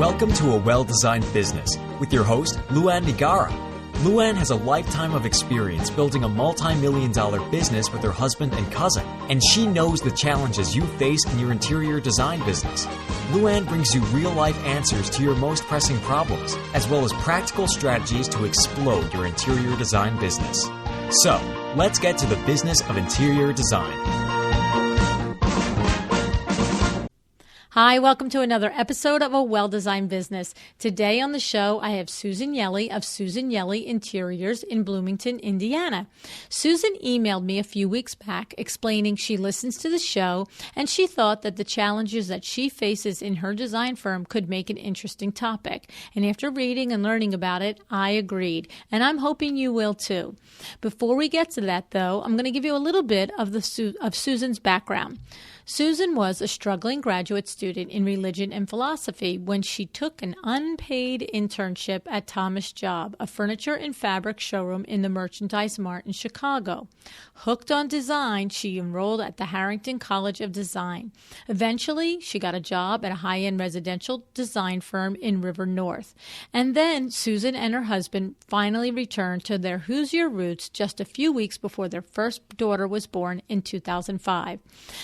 Welcome to A Well-Designed Business with your host, LuAnn. LuAnn has a lifetime of experience building a multi-million-dollar business with her husband and cousin, and she knows the challenges you face in your interior design business. LuAnn brings you real-life answers to your most pressing problems, as well as practical strategies to explode your interior design business. So, let's get to the business of interior design. Hi, welcome to another episode of A Well-Designed Business. Today on the show, I have Susan Yeley of Susan Yeley Interiors in Bloomington, Indiana. Susan emailed me a few weeks back explaining she listens to the show and she thought that the challenges that she faces in her design firm could make an interesting topic. And after reading and learning about it, I agreed. And I'm hoping you will too. Before we get to that, though, I'm going to give you a little bit of Susan's background. Susan was a struggling graduate student in religion and philosophy when she took an unpaid internship at Thomas Job, a furniture and fabric showroom in the Merchandise Mart in Chicago. Hooked on design, she enrolled at the Harrington College of Design. Eventually, she got a job at a high-end residential design firm in River North. And then Susan and her husband finally returned to their Hoosier roots just a few weeks before their first daughter was born in 2005.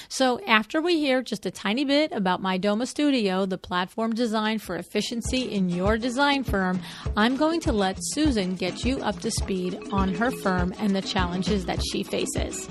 So after we hear just a tiny bit about MyDoma Studio, the platform designed for efficiency in your design firm, I'm going to let Susan get you up to speed on her firm and the challenges that she faces.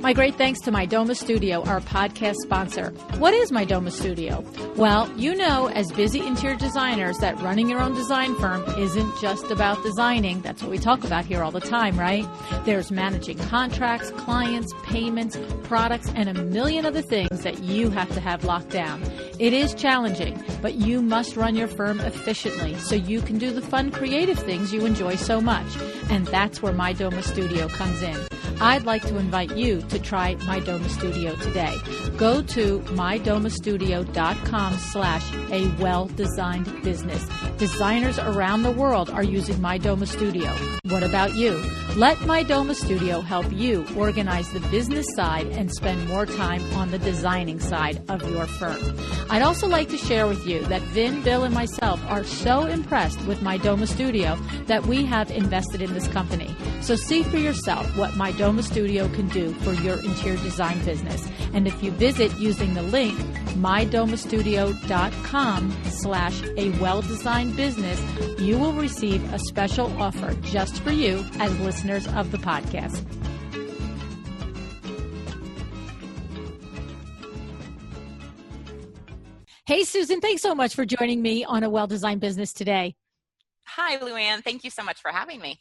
My great thanks to MyDoma Studio, our podcast sponsor. What is MyDoma Studio? Well, you know, as busy interior designers, that running your own design firm isn't just about designing. That's what we talk about here all the time, right? There's managing contracts, clients, payments, products, and a million other things that you have to have locked down. It is challenging, but you must run your firm efficiently so you can do the fun, creative things you enjoy so much. And that's where MyDoma Studio comes in. I'd like to invite you to try MyDoma Studio today. Go to mydomastudio.com/a-well-designed-business. Designers around the world are using MyDoma Studio. What about you? Let MyDoma Studio help you organize the business side and spend more time on the designing side of your firm. I'd also like to share with you that Vin, Bill, and myself are so impressed with MyDoma Studio that we have invested in this company. So see for yourself what MyDoma Studio can do for your interior design business. And if you visit using the link mydomastudio.com/a-well-designed-business, you will receive a special offer just for you as listeners of the podcast. Hey, Susan, thanks so much for joining me on A Well-Designed Business today. Hi, LuAnn. Thank you so much for having me.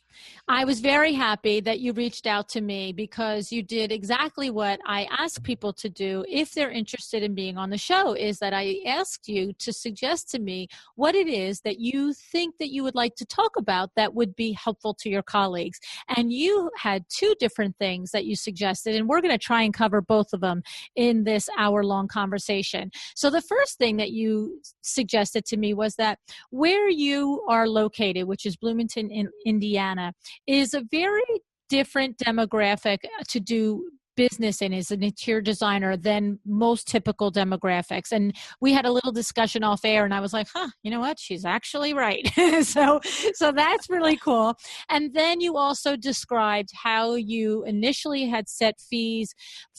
I was very happy that you reached out to me because you did exactly what I ask people to do if they're interested in being on the show, is that I asked you to suggest to me what it is that you think that you would like to talk about that would be helpful to your colleagues. And you had two different things that you suggested, and we're going to try and cover both of them in this hour-long conversation. So the first thing that you suggested to me was that where you are located, which is Bloomington, Indiana, is a very different demographic to do business in as an interior designer than most typical demographics. And we had a little discussion off air and I was like, you know what? She's actually right. So that's really cool. And then you also described how you initially had set fees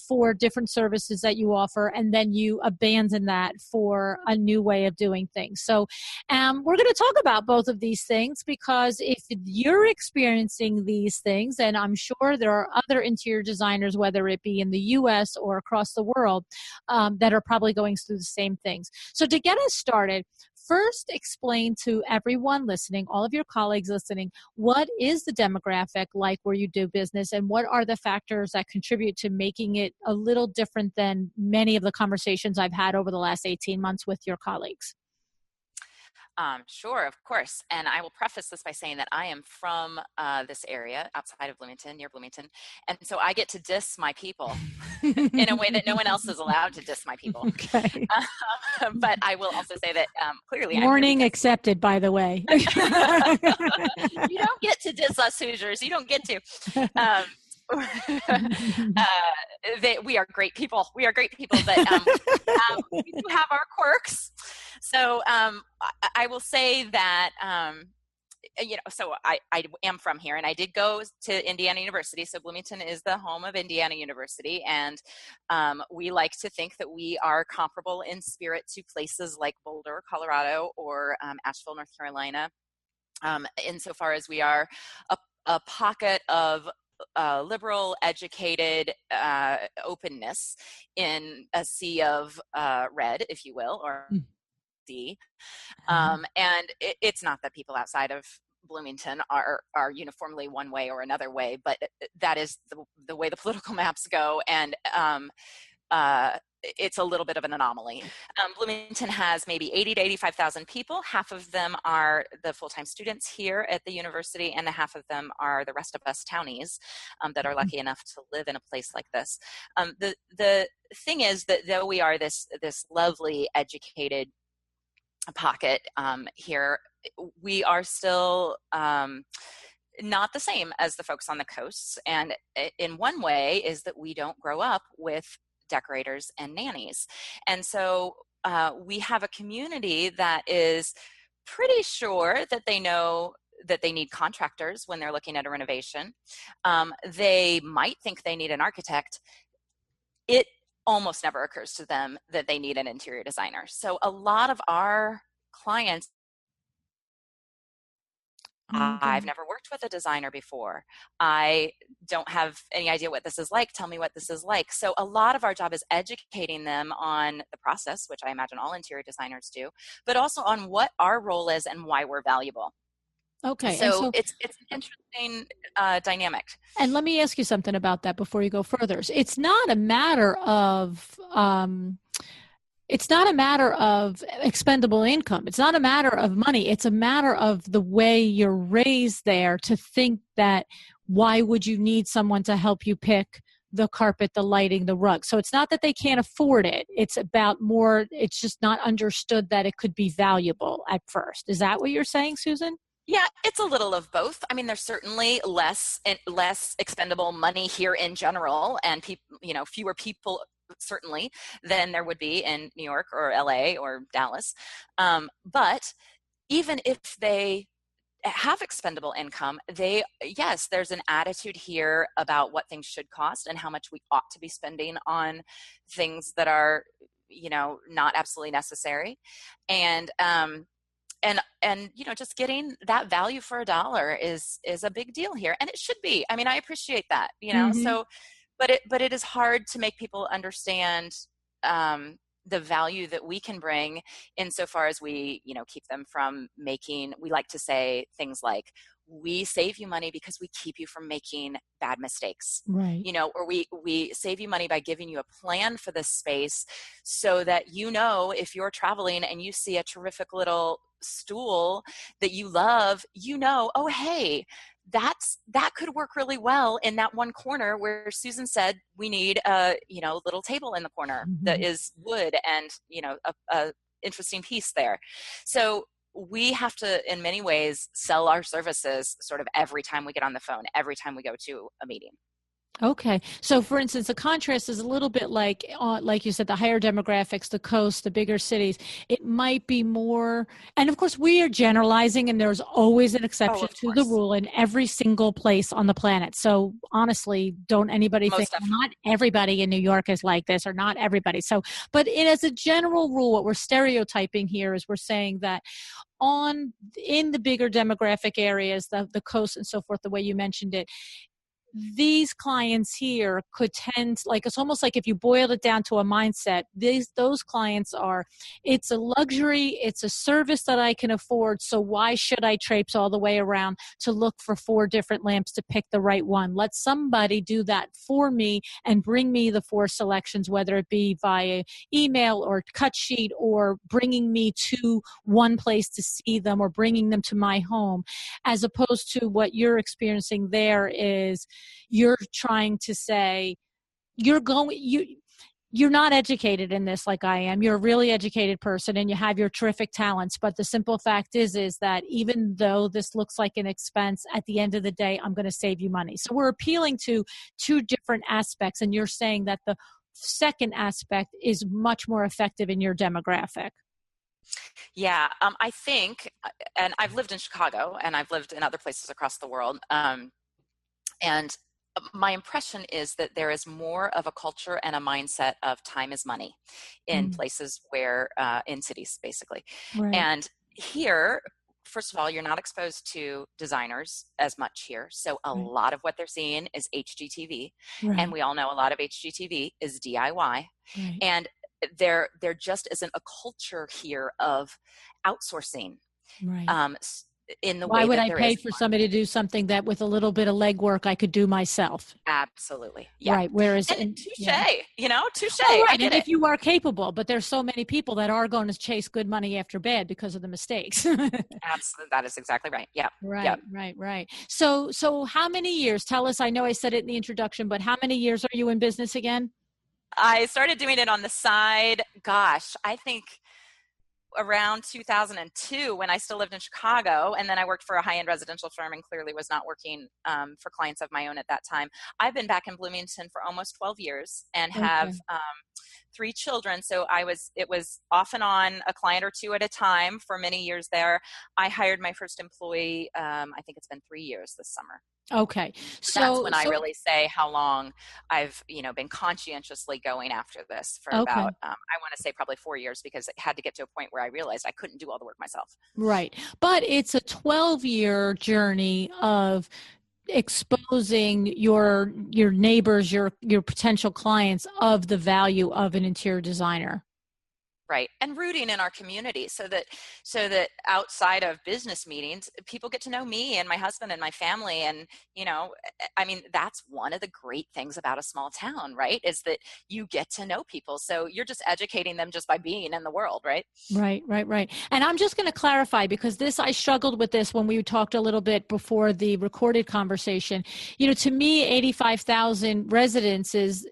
for different services that you offer, and then you abandoned that for a new way of doing things. So we're going to talk about both of these things because if you're experiencing these things, and I'm sure there are other interior designers, whether it be in the U.S. or across the world, that are probably going through the same things. So to get us started, first explain to everyone listening, all of your colleagues listening, what is the demographic like where you do business and what are the factors that contribute to making it a little different than many of the conversations I've had over the last 18 months with your colleagues? Sure, of course. And I will preface this by saying that I am from this area outside of Bloomington, near Bloomington. And so I get to diss my people in a way that no one else is allowed to diss my people. Okay. But I will also say that clearly... Warning accepted, by the way. You don't get to diss us Hoosiers. You don't get to. We are great people. We are great people, but we do have our quirks. So I will say that, so I am from here, and I did go to Indiana University. So Bloomington is the home of Indiana University, and we like to think that we are comparable in spirit to places like Boulder, Colorado, or Asheville, North Carolina, insofar as we are a pocket of liberal, educated openness in a sea of red, if you will, or sea. And it's not that people outside of Bloomington are uniformly one way or another way, but that is the way the political maps go, and it's a little bit of an anomaly. Bloomington has maybe 80 to 85,000 people. Half of them are the full-time students here at the university, and the half of them are the rest of us townies that are lucky enough to live in a place like this. The thing is that though we are this lovely, educated pocket here, we are still not the same as the folks on the coasts. And in one way is that we don't grow up with decorators and nannies. And so we have a community that is pretty sure that they know that they need contractors when they're looking at a renovation. They might think they need an architect. It almost never occurs to them that they need an interior designer. So a lot of our clients, I've never worked with a designer before. I don't have any idea what this is like. Tell me what this is like. So a lot of our job is educating them on the process, which I imagine all interior designers do, but also on what our role is and why we're valuable. Okay. So it's an interesting dynamic. And let me ask you something about that before you go further. It's not a matter of expendable income. It's not a matter of money. It's a matter of the way you're raised there to think that why would you need someone to help you pick the carpet, the lighting, the rug. So it's not that they can't afford it. It's about more, it's just not understood that it could be valuable at first. Is that what you're saying, Susan? Yeah, it's a little of both. I mean, there's certainly less expendable money here in general, and fewer people certainly than there would be in New York or LA or Dallas. But even if they have expendable income, there's an attitude here about what things should cost and how much we ought to be spending on things that are, not absolutely necessary. And just getting that value for a dollar is a big deal here, and it should be. I mean, I appreciate that, So, but it is hard to make people understand the value that we can bring, insofar as we, keep them from making. We like to say things like, we save you money because we keep you from making bad mistakes, right? Or we save you money by giving you a plan for this space, so that if you're traveling and you see a terrific little stool that you love, oh, hey, that could work really well in that one corner where Susan said we need a little table in the corner that is wood and a interesting piece there. So we have to, in many ways, sell our services sort of every time we get on the phone, every time we go to a meeting. Okay. So for instance, the contrast is a little bit like you said, the higher demographics, the coast, the bigger cities, it might be more, and of course we are generalizing, and there's always an exception to the rule in every single place on the planet. So honestly, don't anybody think not everybody in New York is like this, or not everybody. So, but as a general rule, what we're stereotyping here is we're saying that in the bigger demographic areas, the coast and so forth, the way you mentioned it, these clients here could tend, it's almost like if you boiled it down to a mindset, those clients are, it's a luxury, it's a service that I can afford, so why should I traipse all the way around to look for 4 different lamps to pick the right one? Let somebody do that for me and bring me the 4 selections, whether it be via email or cut sheet, or bringing me to one place to see them, or bringing them to my home, as opposed to what you're experiencing there is, you're trying to say, you're not educated in this like I am. You're a really educated person and you have your terrific talents. But the simple fact is that even though this looks like an expense, at the end of the day, I'm going to save you money. So we're appealing to two different aspects. And you're saying that the second aspect is much more effective in your demographic. Yeah, I think, and I've lived in Chicago and I've lived in other places across the world. And my impression is that there is more of a culture and a mindset of time is money in places where, in cities, basically. Right. And here, first of all, you're not exposed to designers as much here. So a lot of what they're seeing is HGTV. Right. And we all know a lot of HGTV is DIY. Right. And there just isn't a culture here of outsourcing. Right. In the Why way would that I there pay is for somebody to do something that with a little bit of legwork I could do myself? Absolutely. Yeah. Right. Whereas, touche, touche. Oh, right. I get And it. if you are capable, but there's so many people that are going to chase good money after bad because of the mistakes. Absolutely. That is exactly right. Yeah. Right. Yep. Right. So how many years? Tell us, I know I said it in the introduction, but how many years are you in business again? I started doing it on the side. Gosh, I think around 2002 when I still lived in Chicago, and then I worked for a high-end residential firm and clearly was not working for clients of my own at that time. I've been back in Bloomington for almost 12 years and have 3 children. So it was off and on, a client or two at a time for many years there. I hired my first employee, I think it's been 3 years this summer. Okay. So that's when I really say how long I've, been conscientiously going after this for about, I want to say probably 4 years, because it had to get to a point where I realized I couldn't do all the work myself. Right. But it's a 12-year journey of exposing your neighbors, your potential clients of the value of an interior designer. Right. And rooting in our community so that outside of business meetings, people get to know me and my husband and my family. And, that's one of the great things about a small town, right? Is that you get to know people. So you're just educating them just by being in the world, right? Right. And I'm just going to clarify, because I struggled with this when we talked a little bit before the recorded conversation. To me, 85,000 residents is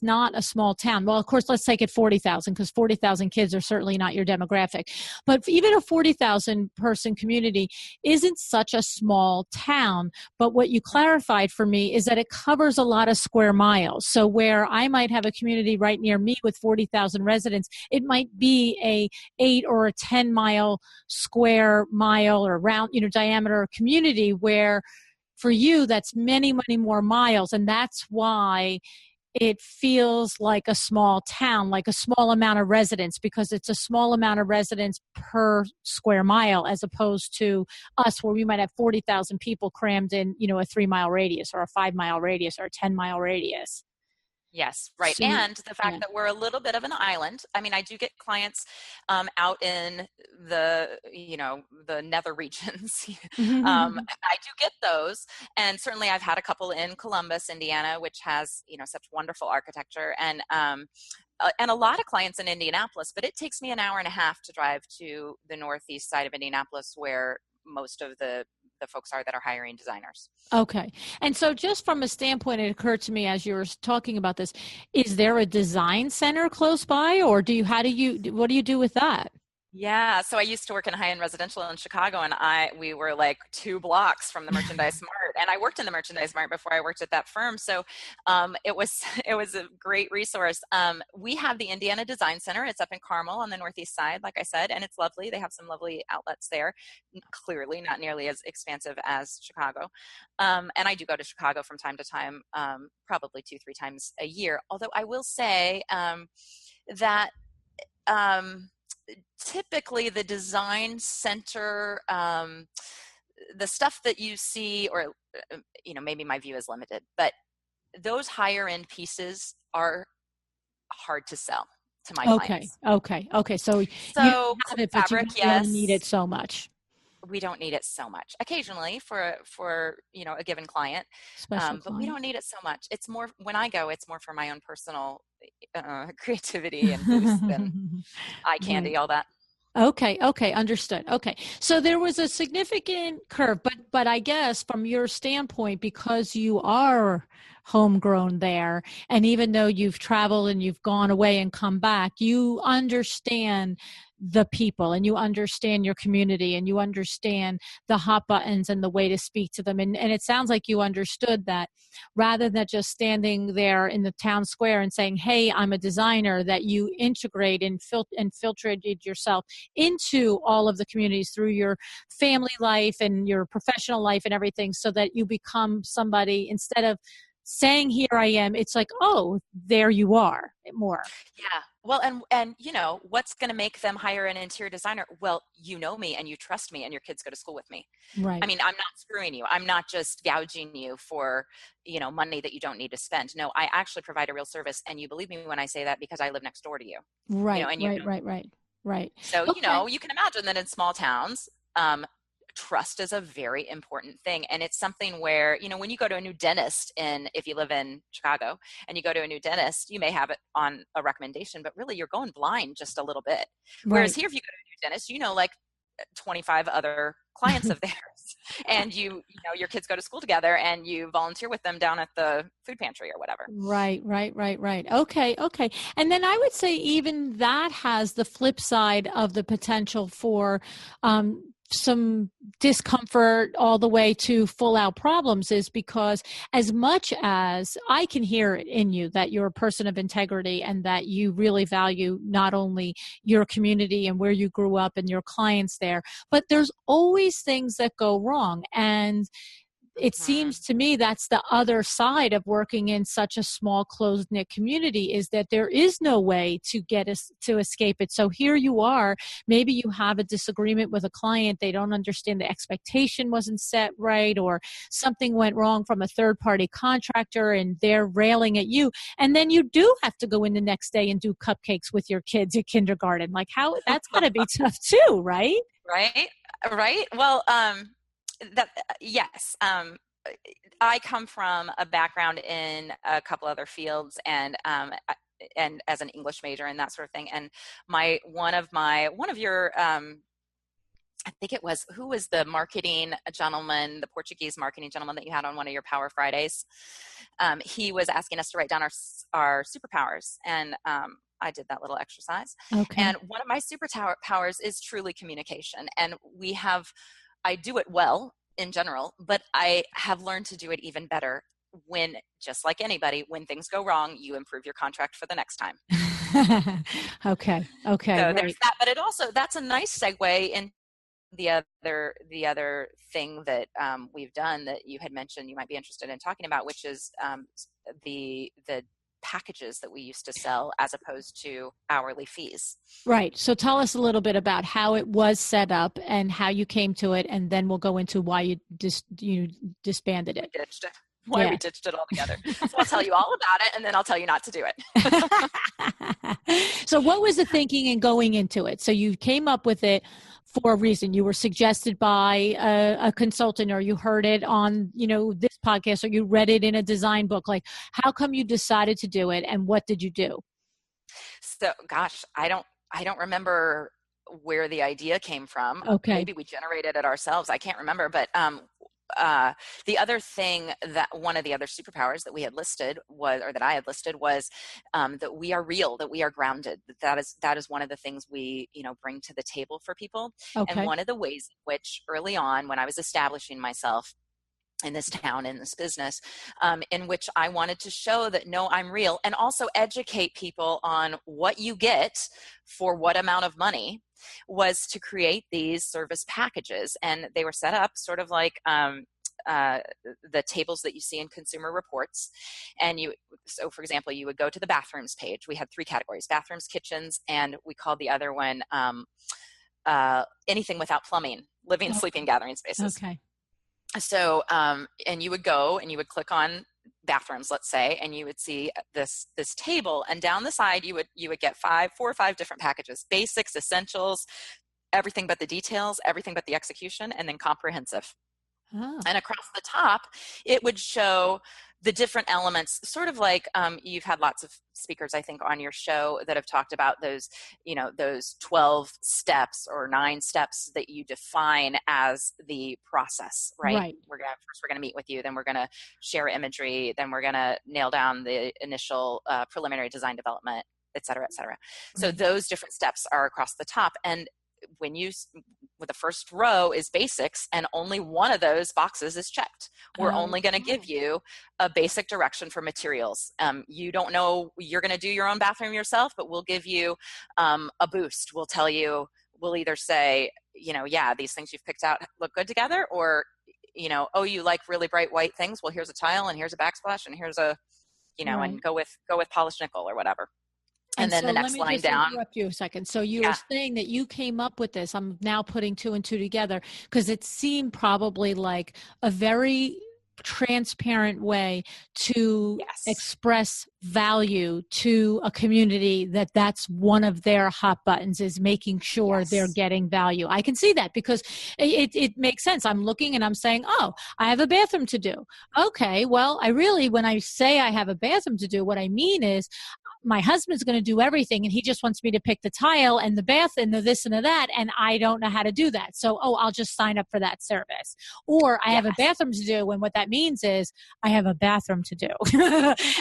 not a small town. Well, of course, let's take it 40,000, because 40,000 kids are certainly not your demographic. But even a 40,000 person community isn't such a small town. But what you clarified for me is that it covers a lot of square miles. So where I might have a community right near me with 40,000 residents, it might be a 8 or a 10 square mile or round, diameter community, where for you, that's many, many more miles. And that's why it feels like a small town, like a small amount of residents, because it's a small amount of residents per square mile, as opposed to us where we might have 40,000 people crammed in, a 3-mile radius or a 5-mile radius or a 10-mile radius. Yes, right. So, and the fact that we're a little bit of an island. I mean, I do get clients out in the nether regions. I do get those. And certainly I've had a couple in Columbus, Indiana, which has, such wonderful architecture, and a lot of clients in Indianapolis. But it takes me an hour and a half to drive to the northeast side of Indianapolis, where most of the folks are that are hiring designers. Okay. And so just from a standpoint, it occurred to me as you were talking about this, is there a design center close by, or what do you do with that? Yeah, so I used to work in high-end residential in Chicago, and we were like 2 blocks from the Merchandise Mart, and I worked in the Merchandise Mart before I worked at that firm. So it was a great resource. We have the Indiana Design Center. It's up in Carmel on the northeast side, like I said, and it's lovely. They have some lovely outlets there. Clearly, not nearly as expansive as Chicago. And I do go to Chicago from time to time, probably 2-3 times a year. Although I will say that. Typically the design center, the stuff that you see, or, maybe my view is limited, but those higher end pieces are hard to sell to my clients. Okay. So you have it, but fabric, you don't need it so much. We don't need it so much. Occasionally for a given client, but we don't need it so much. It's more, when I go, it's more for my own personal creativity and boost and eye candy, all that. Okay, understood. Okay, so there was a significant curve, but I guess from your standpoint, because you are homegrown there. And even though you've traveled and you've gone away and come back, you understand the people and you understand your community and you understand the hot buttons and the way to speak to them. And it sounds like you understood that rather than just standing there in the town square and saying, hey, I'm a designer, that you integrate and filtrated yourself into all of the communities through your family life and your professional life and everything, so that you become somebody, instead of saying, here I am, it's like, oh, there you are more. Yeah. Well, and you know, what's going to make them hire an interior designer? Well, you know me and you trust me and your kids go to school with me. Right. I mean, I'm not screwing you. I'm not just gouging you for, you know, money that you don't need to spend. No, I actually provide a real service. And you believe me when I say that because I live next door to you. Right. You know, and you Right. So, okay. You know, you can imagine that in small towns, trust is a very important thing. And it's something where, you know, when you go to a new dentist if you live in Chicago and you go to a new dentist, you may have it on a recommendation, but really you're going blind just a little bit. Whereas here, if you go to a new dentist, you know, like 25 other clients of theirs, and you know, your kids go to school together and you volunteer with them down at the food pantry or whatever. Right. Okay. And then I would say even that has the flip side of the potential for some discomfort all the way to full out problems, is because as much as I can hear it in you that you're a person of integrity and that you really value not only your community and where you grew up and your clients there, but there's always things that go wrong. And it seems to me that's the other side of working in such a small, closed-knit community, is that there is no way to get us to escape it. So here you are, maybe you have a disagreement with a client, they don't understand the expectation wasn't set right, or something went wrong from a third-party contractor and they're railing at you. And then you do have to go in the next day and do cupcakes with your kids at kindergarten. Like, how, that's got to be tough too, right? Right. Well, yes. I come from a background in a couple other fields, and as an English major and that sort of thing. And one of your I think it was, who was the marketing gentleman, the Portuguese marketing gentleman that you had on one of your Power Fridays? He was asking us to write down our superpowers, and I did that little exercise. Okay. And one of my superpowers is truly communication, and I do it well in general, but I have learned to do it even better when, just like anybody, when things go wrong, you improve your contract for the next time. Okay. So right. there's that, but that's a nice segue in the other thing that we've done that you had mentioned you might be interested in talking about, which is the packages that we used to sell as opposed to hourly fees. Right. So tell us a little bit about how it was set up and how you came to it, and then we'll go into why you disbanded it. We ditched it altogether. So I'll tell you all about it, and then I'll tell you not to do it. So what was the thinking in going into it? So you came up with it for a reason. You were suggested by a consultant, or you heard it on, this podcast, or you read it in a design book. Like, how come you decided to do it, and what did you do? So, gosh, I don't remember where the idea came from. Okay. Maybe we generated it ourselves. I can't remember, but the other thing, that one of the other superpowers that we had listed was that we are real, that we are grounded. That is one of the things we, bring to the table for people. Okay. And one of the ways in which early on, when I was establishing myself in this town, in this business, in which I wanted to show that, no, I'm real, and also educate people on what you get for what amount of money, was to create these service packages. And they were set up sort of like the tables that you see in Consumer Reports. And so for example, you would go to the bathrooms page. We had 3 categories: bathrooms, kitchens, and we called the other one anything without plumbing, living, sleeping, gathering spaces. Okay. So, and you would go and you would click on bathrooms, let's say, and you would see this table, and down the side you would get 4 or 5 different packages: basics, essentials, everything but the details, everything but the execution, and then comprehensive. Oh. And across the top, it would show the different elements, sort of like you've had lots of speakers, I think, on your show that have talked about those, those 12 steps or 9 steps that you define as the process, right? Right. First we're going to meet with you, then we're going to share imagery, then we're going to nail down the initial preliminary design development, et cetera, et cetera. So those different steps are across the top. And when the first row is basics, and only one of those boxes is checked. We're only going to give you a basic direction for materials. You don't know, you're going to do your own bathroom yourself, but we'll give you a boost. We'll tell you, we'll either say, yeah, these things you've picked out look good together, or, oh, you like really bright white things. Well, here's a tile, and here's a backsplash, and here's a, and go with polished nickel or whatever. And then so the next line down. Let me just interrupt you a second. So you were saying that you came up with this. I'm now putting 2 and 2 together, because it seemed probably like a very transparent way to express value to a community, that's one of their hot buttons, is making sure they're getting value. I can see that, because it makes sense. I'm looking and I'm saying, oh, I have a bathroom to do. Okay, well, when I say I have a bathroom to do, what I mean is my husband's going to do everything, and he just wants me to pick the tile and the bath and the this and the that, and I don't know how to do that. So, I'll just sign up for that service. Or I have a bathroom to do, and what that means is I have a bathroom to do.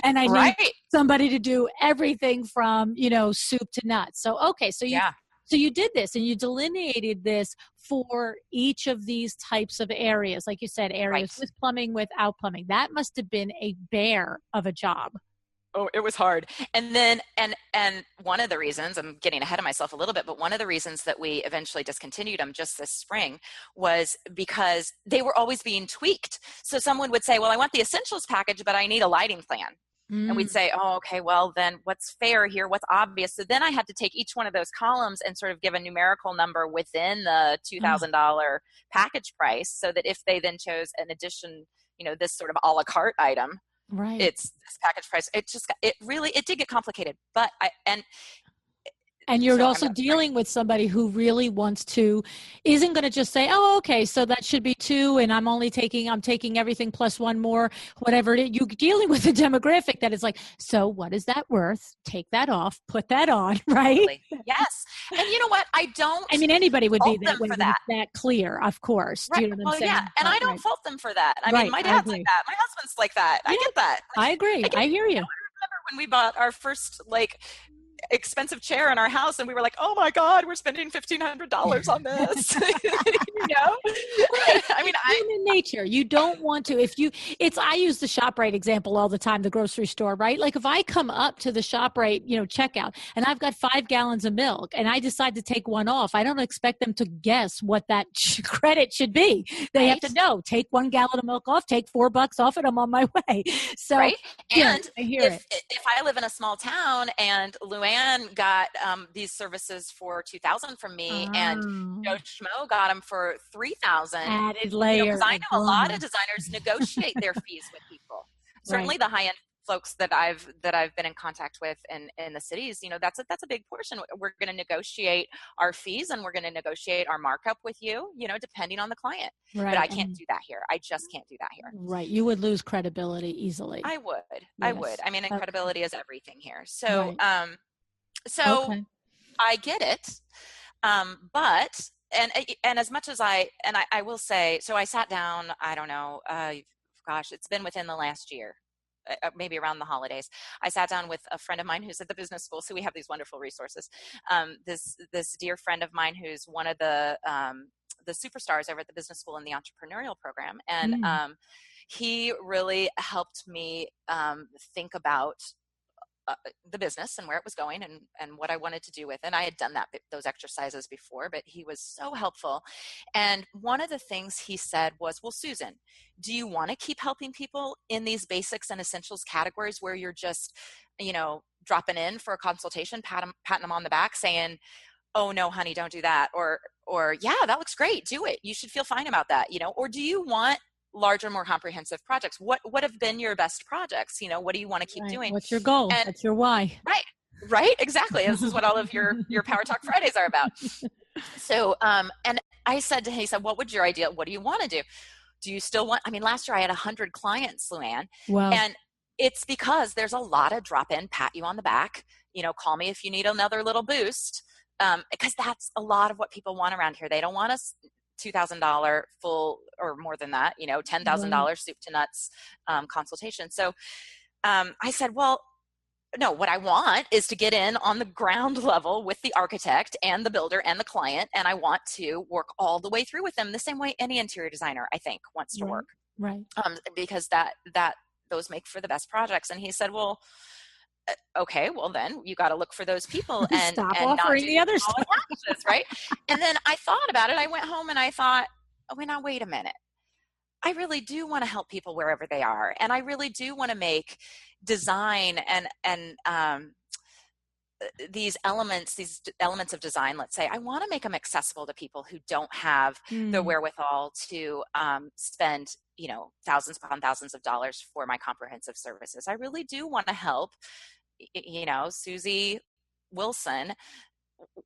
And I need somebody to do everything from, soup to nuts. So, okay, so you did this, and you delineated this for each of these types of areas. Like you said, areas with plumbing, without plumbing. That must have been a bear of a job. Oh, it was hard. And then, and one of the reasons, I'm getting ahead of myself a little bit, but one of the reasons that we eventually discontinued them just this spring was because they were always being tweaked. So someone would say, well, I want the essentials package, but I need a lighting plan. And we'd say, oh, okay, well, then what's fair here? What's obvious? So then I had to take each one of those columns and sort of give a numerical number within the $2,000 package price, so that if they then chose an addition, this sort of a la carte item, it's this package price. It did get complicated, but and you're also dealing with somebody who really isn't going to just say, oh, okay, so that should be 2, and I'm taking everything plus 1 more, whatever it is. You're dealing with a demographic that is like, so what is that worth? Take that off, put that on, right? Yes. And you know what? Anybody would be that way when it's that clear, of course. Right. Do you know what I'm saying? Yeah. And I don't fault them for that. I mean, my dad's like that. My husband's like that. I get that. I agree. I hear you. I remember when we bought our first, expensive chair in our house, and we were like, oh my God, we're spending $1,500 on this. I mean, human nature, you don't want to, I use the ShopRite example all the time, the grocery store, right? Like if I come up to the ShopRite, checkout, and I've got 5 gallons of milk, and I decide to take one off, I don't expect them to guess what that credit should be. They have to know, take 1 gallon of milk off, take $4 off it, I'm on my way. So, and I hear if I live in a small town and LuAnn got these services for $2,000 from me, and Joe Schmo got them for $3,000. Added layer. Because I know a lot of designers negotiate their fees with people. Certainly, the high-end folks that I've been in contact with in the cities, that's a big portion. We're going to negotiate our fees, and we're going to negotiate our markup with you, depending on the client. Right. But I can't do that here. I just can't do that here. Right. You would lose credibility easily. I would. Yes. I would. I mean, credibility is everything here. So, I get it. But, and as much as I will say, so I sat down, I don't know, it's been within the last year, maybe around the holidays. I sat down with a friend of mine who's at the business school. So we have these wonderful resources. This dear friend of mine who's one of the superstars over at the business school in the entrepreneurial program. And he really helped me think about the business and where it was going and what I wanted to do with it. And I had done those exercises before, but he was so helpful. And one of the things he said was, well, Susan, do you want to keep helping people in these basics and essentials categories where you're just, dropping in for a consultation, patting them on the back saying, oh no, honey, don't do that. Or yeah, that looks great. Do it. You should feel fine about that. Or do you want larger, more comprehensive projects? What have been your best projects? What do you want to keep doing? What's your goal? What's your why? Right. Exactly. This is what all of your Power Talk Fridays are about. So, and I said to him, he said, what do you want to do? do you still want, I mean, last year I had 100 clients, LuAnn, Wow. and it's because there's a lot of drop in, pat you on the back, call me if you need another little boost. Because that's a lot of what people want around here. They don't want a $2,000 full, or more than that, $10,000 soup to nuts consultation. So I said, well, no, what I want is to get in on the ground level with the architect and the builder and the client, and I want to work all the way through with them the same way any interior designer, I think, wants to work. Right. Because those make for the best projects. And he said, well, okay, well then you got to look for those people and stop and offering not do the other all stuff. packages, right? And then I thought about it. I went home and I thought, oh, now wait a minute. I really do want to help people wherever they are, and I really do want to make design and these elements of design. Let's say I want to make them accessible to people who don't have the wherewithal to spend thousands upon thousands of dollars for my comprehensive services. I really do want to help Susie Wilson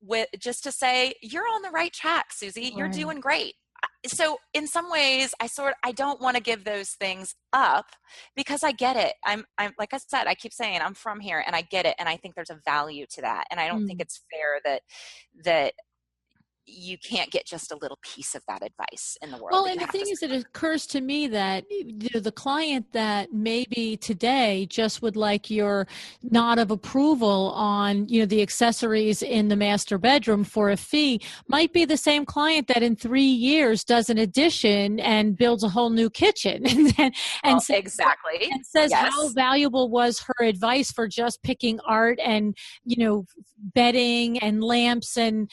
with just to say, you're on the right track, Susie. You're doing great. So in some ways I don't want to give those things up because I get it. I'm like I said, I keep saying I'm from here and I get it. And I think there's a value to that. And I don't think it's fair that you can't get just a little piece of that advice in the world. Well, and the thing is, it occurs to me that the client that maybe today just would like your nod of approval on, the accessories in the master bedroom for a fee might be the same client that in 3 years does an addition and builds a whole new kitchen and exactly. And says how valuable was her advice for just picking art and, bedding and lamps and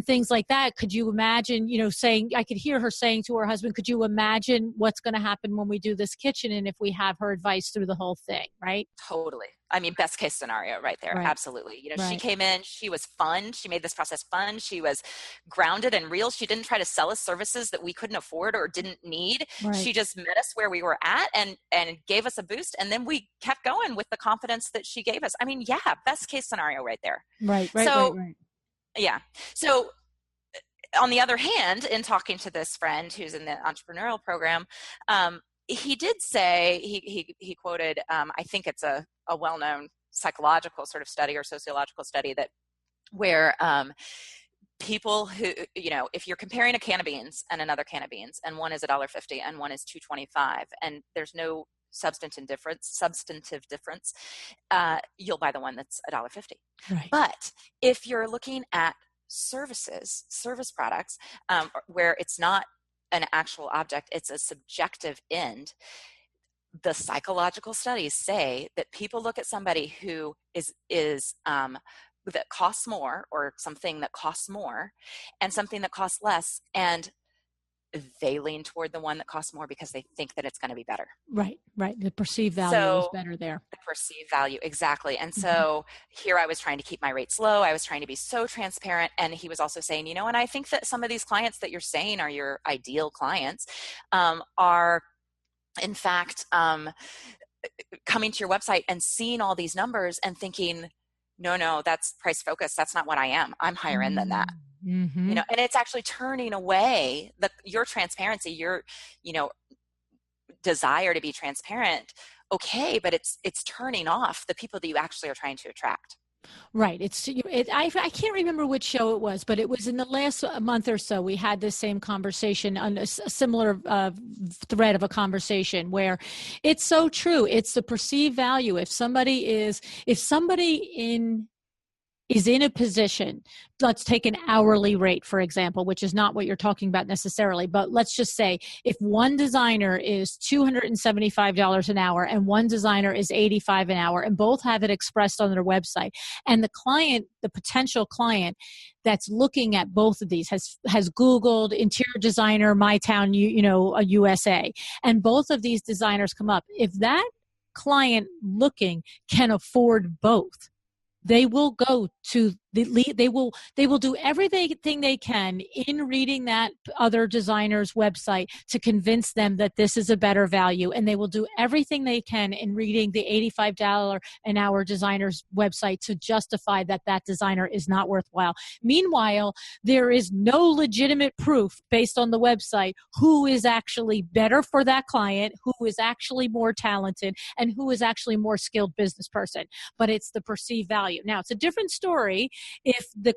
things like that. Could you imagine, saying, I could hear her saying to her husband, could you imagine what's going to happen when we do this kitchen and if we have her advice through the whole thing, right? Totally. I mean, best case scenario right there. Right. Absolutely. She came in, she was fun. She made this process fun. She was grounded and real. She didn't try to sell us services that we couldn't afford or didn't need. Right. She just met us where we were at and gave us a boost. And then we kept going with the confidence that she gave us. I mean, best case scenario right there. Right. Yeah. So on the other hand, in talking to this friend who's in the entrepreneurial program, he did say, he quoted, I think it's a well-known psychological sort of study or sociological study that where people who, if you're comparing a can of beans and another can of beans, and one is $1.50 and one is $2.25, and there's no substantive difference, you'll buy the one that's $1.50. Right. But if you're looking at service products, where it's not an actual object, it's a subjective end, the psychological studies say that people look at somebody who is that costs more, or something that costs more, and something that costs less, and they lean toward the one that costs more because they think that it's going to be better. Right. The perceived value is better there. The perceived value, exactly. And so here I was trying to keep my rates low. I was trying to be so transparent. And he was also saying, and I think that some of these clients that you're saying are your ideal clients are, in fact, coming to your website and seeing all these numbers and thinking, no, that's price focused. That's not what I am. I'm higher end than that. Mm-hmm. And it's actually turning away your transparency, your, desire to be transparent. Okay. But it's turning off the people that you actually are trying to attract. Right. I can't remember which show it was, but it was in the last month or so. We had this same conversation on a similar thread of a conversation where it's so true. It's the perceived value. If somebody is in a position, let's take an hourly rate, for example, which is not what you're talking about necessarily, but let's just say if one designer is $275 an hour and one designer is $85 an hour, and both have it expressed on their website, and the potential client that's looking at both of these has Googled interior designer, my town, USA, and both of these designers come up. If that client looking can afford both, they will go to They will do everything they can in reading that other designer's website to convince them that this is a better value. And they will do everything they can in reading the $85 an hour designer's website to justify that designer is not worthwhile. Meanwhile, there is no legitimate proof based on the website who is actually better for that client, who is actually more talented, and who is actually more skilled business person. But it's the perceived value. Now, it's a different story if the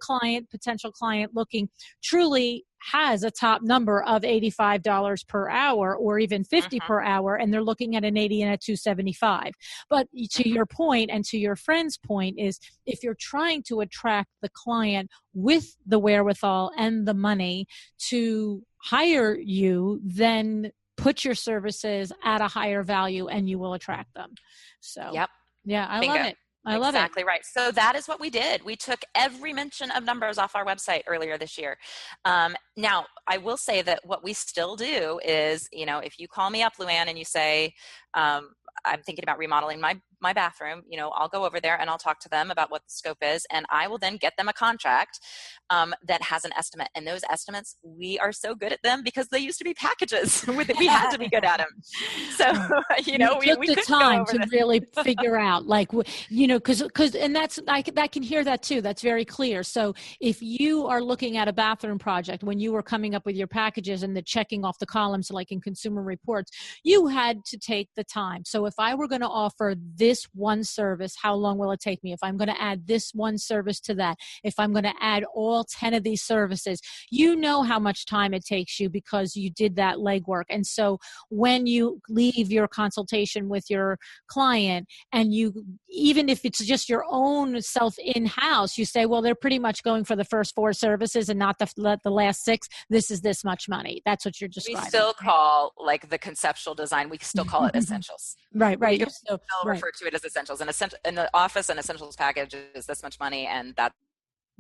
potential client looking truly has a top number of $85 per hour or even $50 per hour, and they're looking at an 80 and a 275. But to your point and to your friend's point is, if you're trying to attract the client with the wherewithal and the money to hire you, then put your services at a higher value and you will attract them. So, yeah, I love it. I love it. Exactly right. So that is what we did. We took every mention of numbers off our website earlier this year. Now, I will say that what we still do is, if you call me up, LuAnn, and you say, I'm thinking about remodeling my bathroom, I'll go over there and I'll talk to them about what the scope is, and I will then get them a contract that has an estimate. And those estimates, we are so good at them because they used to be packages. We had to be good at them. So, we took the time to really figure out, because and that's I can hear that too. That's very clear. So if you are looking at a bathroom project, when you were coming up with your packages and the checking off the columns, like in Consumer Reports, you had to take the time. So if I were going to offer this one service, how long will it take me? If I'm going to add this one service to that, if I'm going to add all 10 of these services, you know how much time it takes you because you did that legwork. And so when you leave your consultation with your client, and even if it's just your own self in-house, you say, well, they're pretty much going for the first 4 services and not the last 6. This is this much money. That's what you're describing. We still call the conceptual design, we still call it essentials. Right. We still refer to it as essentials. In the office, an essentials package is this much money, and that's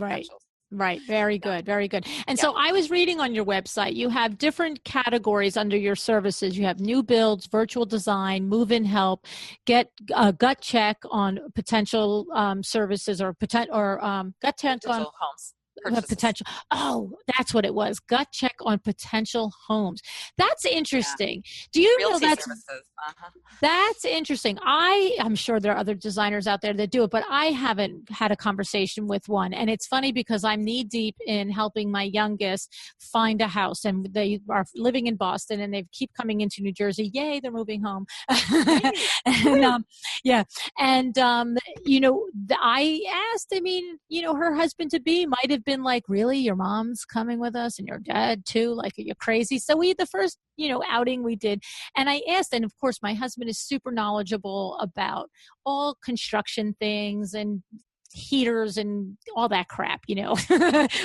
essentials. Right. Very good. Very good. And so I was reading on your website, you have different categories under your services. You have new builds, virtual design, move-in help, get a gut check on potential services, or gut check on homes. Potential. Oh, that's what it was. Gut check on potential homes. That's interesting. Do you know that's interesting? I'm sure there are other designers out there that do it, but I haven't had a conversation with one. And it's funny because I'm knee deep in helping my youngest find a house, and they are living in Boston and they keep coming into New Jersey. Yay, they're moving home. And I asked, her husband to be might have been like, really, your mom's coming with us and your dad too? Like, are you crazy? So the first, outing we did, and I asked, and of course my husband is super knowledgeable about all construction things and heaters and all that crap,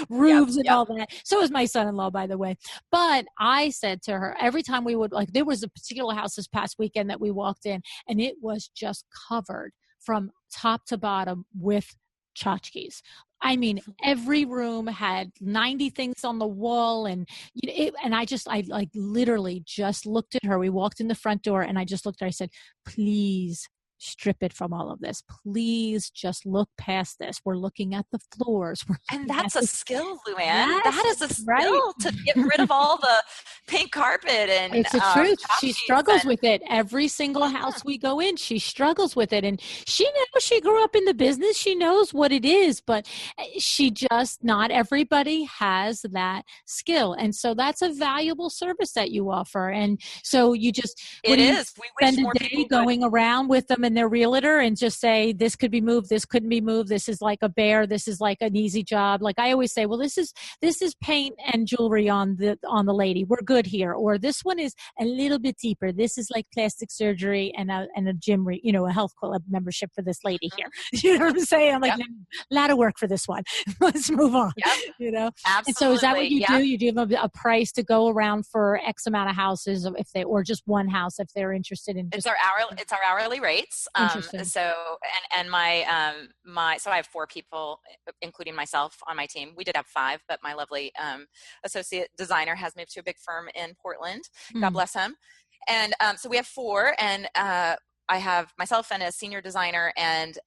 roofs and all that. So is my son-in-law, by the way. But I said to her, every time we would, there was a particular house this past weekend that we walked in, and it was just covered from top to bottom with tchotchkes. I mean, every room had 90 things on the wall, and I literally just looked at her. We walked in the front door, and I just looked at her. I said, please strip it from all of this. Please just look past this. We're looking at the floors. And that's a skill, LuAnn. Yes, that is a skill to get rid of all the pink carpet and it's the truth. She struggles with it. Every single house we go in, she struggles with it. And she knows, she grew up in the business. She knows what it is, but not everybody has that skill. And so that's a valuable service that you offer. And so you just spend a day going around with them and their realtor and just say, this could be moved, this couldn't be moved, this is like a bear, this is like an easy job. Like I always say, well, this is paint and jewelry on the lady, we're good here. Or this one is a little bit deeper, this is like plastic surgery and a gym, a health club membership for this lady here. You know what I'm saying? I'm like, a lot of work for this one. Let's move on. Absolutely. And so is that what you do? You give them a price to go around for X amount of houses, or just one house if they're interested in. It's our hourly rates. So I have 4 people, including myself, on my team. We did have 5, but my lovely associate designer has moved to a big firm in Portland. God bless him. And so we have 4, and I have myself and a senior designer and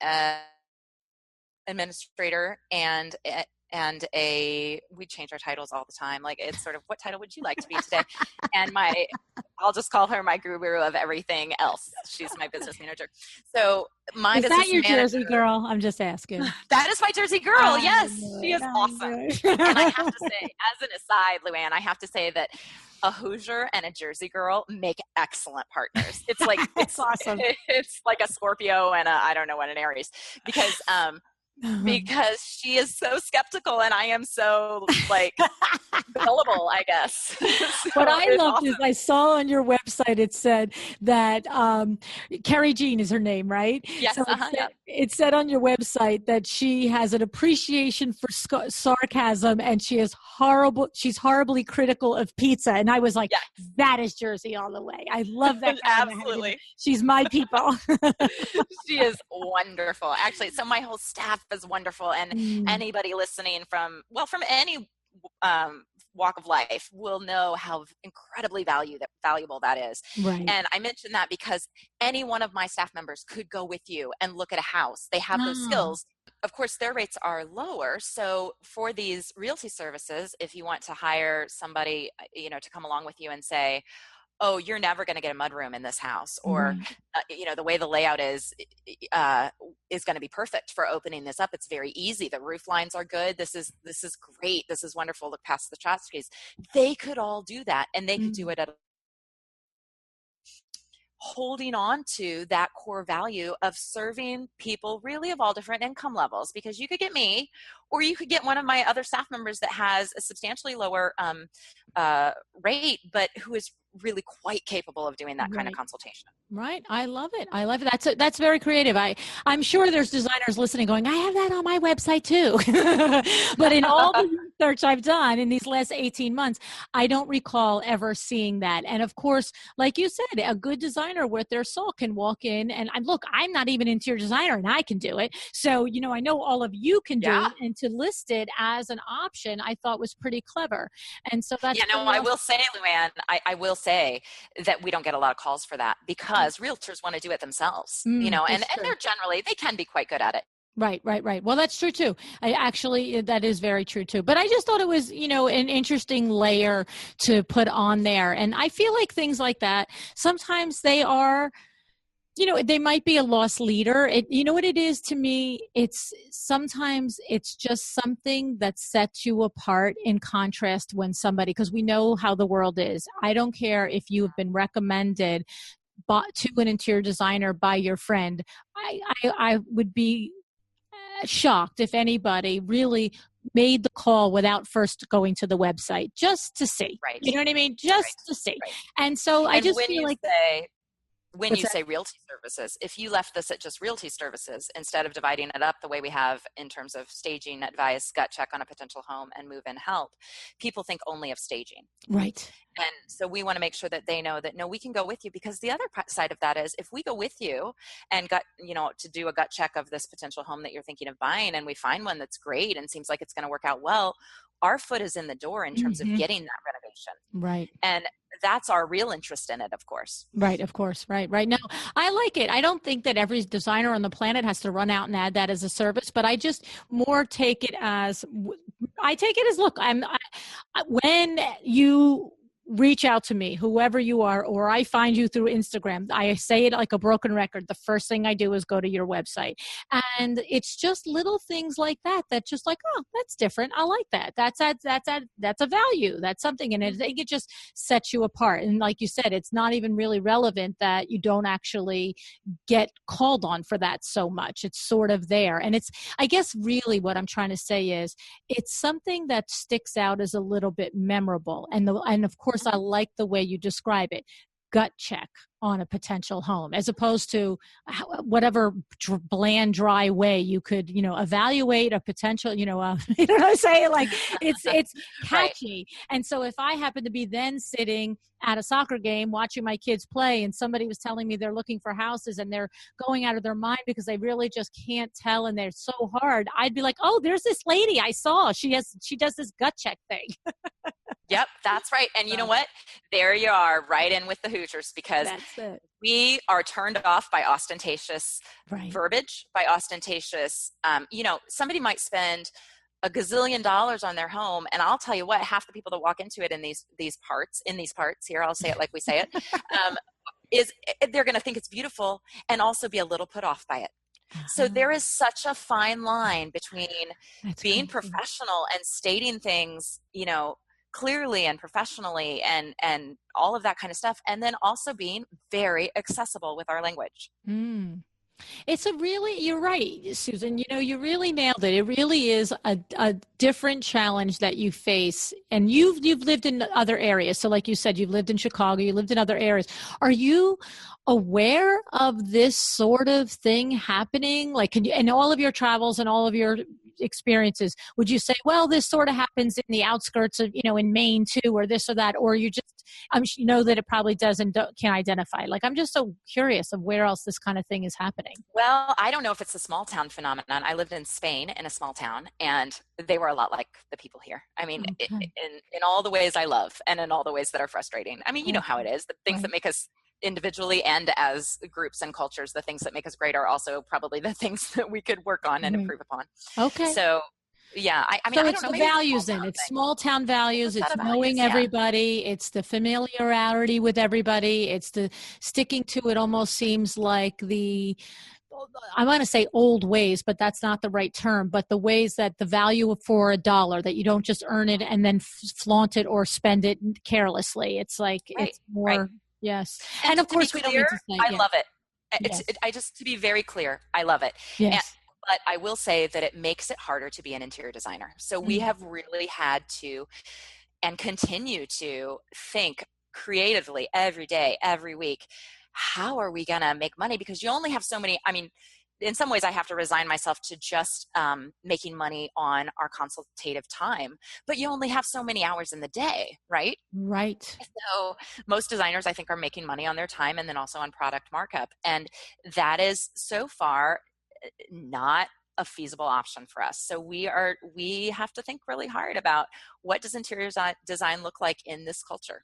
an administrator and we change our titles all the time. Like, it's sort of, what title would you like to be today? And I'll just call her my guru of everything else. She's my business manager. So is that your Jersey girl? I'm just asking. That is my Jersey girl. Yes. She is awesome. And I have to say, as an aside, LuAnn, I have to say that a Hoosier and a Jersey girl make excellent partners. It's like, it's awesome. It's like a Scorpio and an Aries, because she is so skeptical and I am so like gullible, I guess. So what I loved is I saw on your website, it said that Carrie Jean is her name, right? Yes. So it said on your website that she has an appreciation for sarcasm and she's horribly critical of pizza. And I was like, yes. That is Jersey all the way. I love that. Absolutely. She's my people. She is wonderful. Actually, so my whole staff is wonderful, and anybody listening from any walk of life will know how incredibly valuable that is. Right. And I mention that because any one of my staff members could go with you and look at a house. They have those skills. Of course, their rates are lower. So for these realty services, if you want to hire somebody, to come along with you and say, oh, you're never going to get a mudroom in this house, or the way the layout is going to be perfect for opening this up. It's very easy. The roof lines are good. This is great. This is wonderful. Look past the tchotchkes. They could all do that, and they could do it at holding on to that core value of serving people really of all different income levels, because you could get me, or you could get one of my other staff members that has a substantially lower rate, but who is really quite capable of doing that kind of consultation. Right. I love it. That's very creative. I'm sure there's designers listening going, I have that on my website too. But in all the research I've done in these last 18 months, I don't recall ever seeing that. And of course, like you said, a good designer with their soul can walk in and I'm not even an interior designer and I can do it. So, I know all of you can do it, and to list it as an option, I thought was pretty clever. And so that's, I will say, LuAnn, I will say that we don't get a lot of calls for that because realtors want to do it themselves, and they can be quite good at it. Right. Well, that's true too. That is very true too. But I just thought it was, an interesting layer to put on there. And I feel like things like that, sometimes they are, they might be a lost leader. What it is to me? Sometimes it's just something that sets you apart in contrast when somebody, because we know how the world is. I don't care if you have been recommended to an interior designer by your friend. I would be shocked if anybody really made the call without first going to the website just to see. Right. You know what I mean? Just to see. Right. And so I just feel like when you say realty services, if you left this at just realty services, instead of dividing it up the way we have in terms of staging, advice, gut check on a potential home, and move-in help, people think only of staging. Right. And so we want to make sure that they know that, no, we can go with you, because the other side of that is, if we go with you and to do a gut check of this potential home that you're thinking of buying, and we find one that's great and seems like it's going to work out well, our foot is in the door in terms of getting that renovation. Right. And that's our real interest in it, of course. Right, of course. Right. No, I like it. I don't think that every designer on the planet has to run out and add that as a service, but I just more take it as, look, when you reach out to me, whoever you are, or I find you through Instagram, I say it like a broken record. The first thing I do is go to your website. And it's just little things like that just like, oh, that's different. I like that. That's a value. That's something. And I think it just sets you apart. And like you said, it's not even really relevant that you don't actually get called on for that so much. It's sort of there. And I guess really what I'm trying to say is, it's something that sticks out as a little bit memorable. And of course, I like the way you describe it. Gut check on a potential home, as opposed to whatever bland, dry way you could, evaluate a potential, like it's catchy. Right. And so if I happen to be then sitting at a soccer game watching my kids play, and somebody was telling me they're looking for houses and they're going out of their mind because they really just can't tell and they're so hard, I'd be like, oh, there's this lady I saw. She does this gut check thing. Yep, that's right. And you know what? There you are, right in with the Hoosiers, because That's it. we are turned off by ostentatious Right. verbiage, by ostentatious, somebody might spend a gazillion dollars on their home, and I'll tell you what, half the people that walk into it in these parts here, I'll say it like we say it, is they're going to think it's beautiful and also be a little put off by it. So there is such a fine line between being professional and stating things, clearly and professionally and all of that kind of stuff, and then also being very accessible with our language. It's you're right, Susan, you really nailed it. It really is a different challenge that you face, and you've lived in other areas. So like you said, you've lived in Chicago, you lived in other areas. Are you aware of this sort of thing happening? Like, in all of your travels and all of your experiences, would you say, well, this sort of happens in the outskirts of, in Maine too, or this or that, or you just, that it probably does and can't identify? Like, I'm just so curious of where else this kind of thing is happening. Well, I don't know if it's a small town phenomenon. I lived in Spain in a small town, and they were a lot like the people here. I mean, in all the ways I love and in all the ways that are frustrating. I mean, you know how it is. The things that make us individually and as groups and cultures, the things that make us great are also probably the things that we could work on and improve upon. Okay. So yeah, I mean, so I it's don't the know, values then. It's small town values. It's knowing everybody. It's the familiarity with everybody. It's the sticking to it. Almost seems like I want to say old ways, but that's not the right term, but the ways that the value for $1, that you don't just earn it and then flaunt it or spend it carelessly. It's like, it's more, yes. And of course, we don't need to say, I love it. I just, to be very clear, I love it. Yes. But I will say that it makes it harder to be an interior designer. So we have really had to and continue to think creatively every day, every week. How are we going to make money? Because you only have so many. I mean, in some ways I have to resign myself to just making money on our consultative time, but you only have so many hours in the day, right? Right. So most designers, I think, are making money on their time and then also on product markup. And that is so far not a feasible option for us. So we have to think really hard about, what does interior design look like in this culture?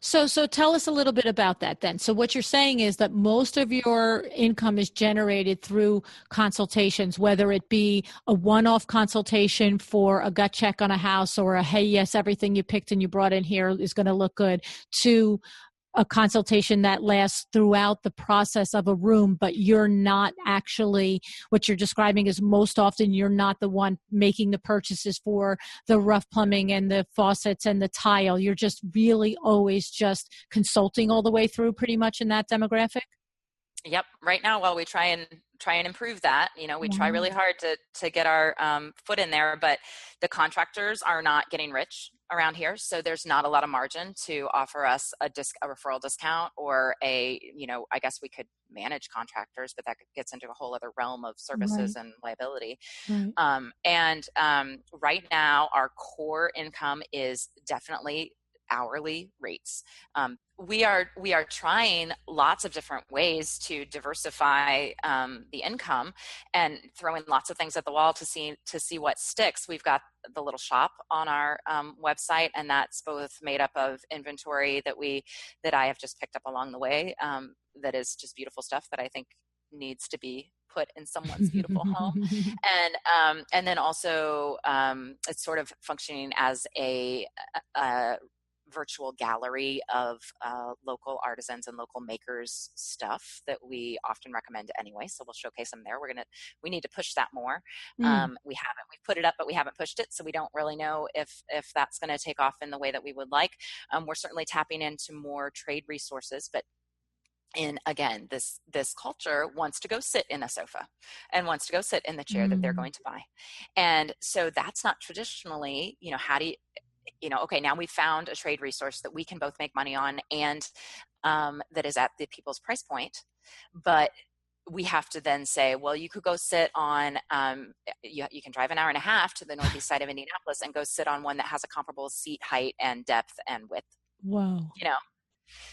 So tell us a little bit about that then. So what you're saying is that most of your income is generated through consultations, whether it be a one-off consultation for a gut check on a house, or hey, yes, everything you picked and you brought in here is going to look good, to a consultation that lasts throughout the process of a room, but you're not actually, what you're describing is most often you're not the one making the purchases for the rough plumbing and the faucets and the tile. You're just really always just consulting all the way through, pretty much, in that demographic. Yep. Right now, while we try and improve that, we try really hard to get our foot in there, but the contractors are not getting rich around here. So there's not a lot of margin to offer us a referral discount, or I guess we could manage contractors, but that gets into a whole other realm of services and liability. Right. Right now, our core income is definitely hourly rates. We are trying lots of different ways to diversify the income and throwing lots of things at the wall to see what sticks. We've got the little shop on our website, and that's both made up of inventory that I have just picked up along the way, that is just beautiful stuff that I think needs to be put in someone's beautiful home, and then also it's sort of functioning as a virtual gallery of local artisans and local makers stuff that we often recommend anyway. So we'll showcase them there. We need to push that more. We've put it up, but we haven't pushed it. So we don't really know if that's going to take off in the way that we would like. We're certainly tapping into more trade resources, but again, this culture wants to go sit in a sofa and wants to go sit in the chair that they're going to buy. And so that's not traditionally, how do you, okay, now we've found a trade resource that we can both make money on, and that is at the people's price point. But we have to then say, well, you could go sit on, you can drive an hour and a half to the northeast side of Indianapolis and go sit on one that has a comparable seat height and depth and width. Wow.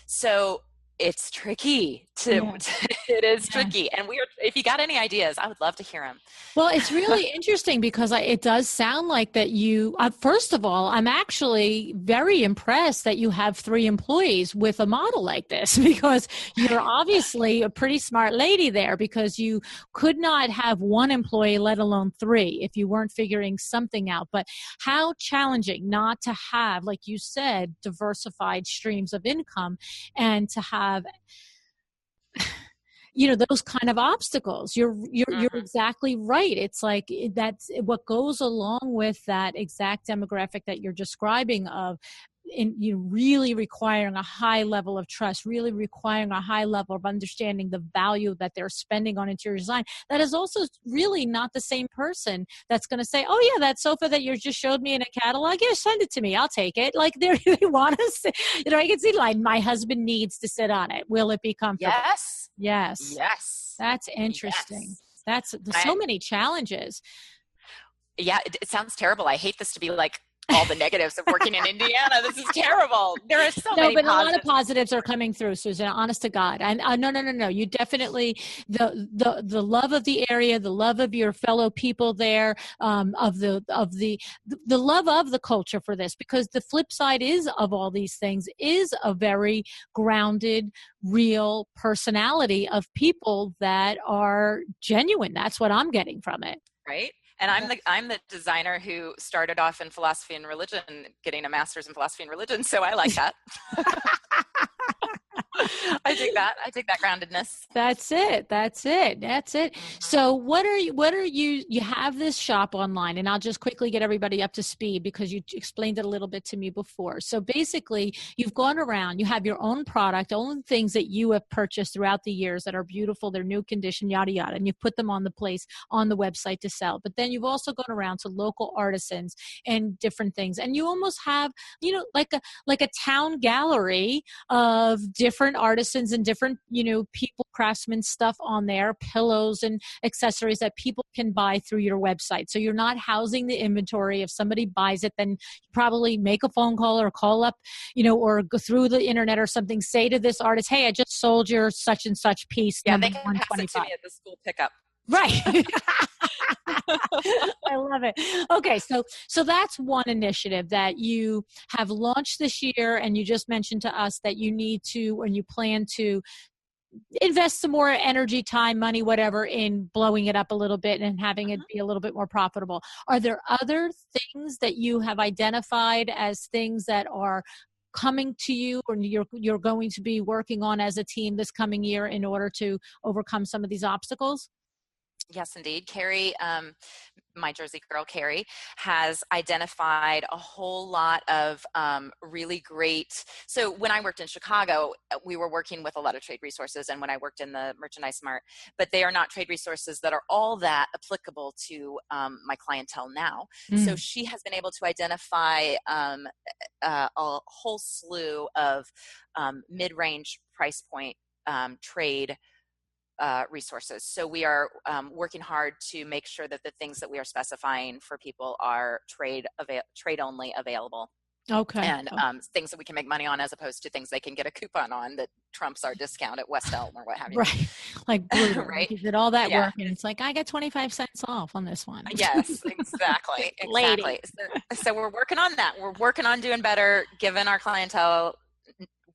So it's tricky it is tricky. And if you got any ideas, I would love to hear them. Well, it's really interesting because it does sound like that you, first of all, I'm actually very impressed that you have 3 employees with a model like this, because you're obviously a pretty smart lady there, because you could not have 1 employee, let alone 3, if you weren't figuring something out. But how challenging not to have, like you said, diversified streams of income, and to have those kind of obstacles. You're exactly right. It's like that's what goes along with that exact demographic that you're describing of really requiring a high level of trust, really requiring a high level of understanding the value that they're spending on interior design. That is also really not the same person that's going to say, oh yeah, that sofa that you just showed me in a catalog, yeah, send it to me, I'll take it. Like they want to sit, I can see like my husband needs to sit on it. Will it be comfortable? Yes. That's interesting. That's so many challenges. Yeah, it sounds terrible. I hate this to be like all the negatives of working in Indiana. This is terrible. There are so many but positives. A lot of positives are coming through, Susan, honest to God. And no. You definitely, the love of the area, the love of your fellow people there, of the love of the culture for this, because the flip side of all these things is a very grounded, real personality of people that are genuine. That's what I'm getting from it. Right. And I'm the designer who started off in philosophy and religion, getting a master's in philosophy and religion. So I like that. I dig that groundedness. That's it. So what are you have this shop online, and I'll just quickly get everybody up to speed because you explained it a little bit to me before. So basically you've gone around, you have your own product, own things that you have purchased throughout the years that are beautiful, they're new condition, yada, yada, and you've put them on the website to sell. But then you've also gone around to local artisans and different things. And you almost have, like a town gallery of different artisans and different, people, craftsmen stuff on there, pillows and accessories that people can buy through your website. So you're not housing the inventory. If somebody buys it, then you probably make a phone call or call up, or go through the internet or something, say to this artist, hey, I just sold your such and such piece. Yeah, they can pass it to me at the school pickup. Right. I love it. Okay. So that's one initiative that you have launched this year. And you just mentioned to us that you need to, and you plan to invest some more energy, time, money, whatever, in blowing it up a little bit and having it be a little bit more profitable. Are there other things that you have identified as things that are coming to you, or you're going to be working on as a team this coming year in order to overcome some of these obstacles? Yes, indeed. Carrie, my Jersey girl, Carrie, has identified a whole lot of really great. So when I worked in Chicago, we were working with a lot of trade resources, and when I worked in the Merchandise Mart, but they are not trade resources that are all that applicable to my clientele now. So she has been able to identify a whole slew of mid-range price point trade resources. So we are working hard to make sure that the things that we are specifying for people are trade only available. Okay. And things that we can make money on, as opposed to things they can get a coupon on that trumps our discount at West Elm or what have you. Right. Like brutal. Right. You did all that work and it's like, I got 25 cents off on this one. Yes, exactly. Exactly. So we're working on that. We're working on doing better, given our clientele.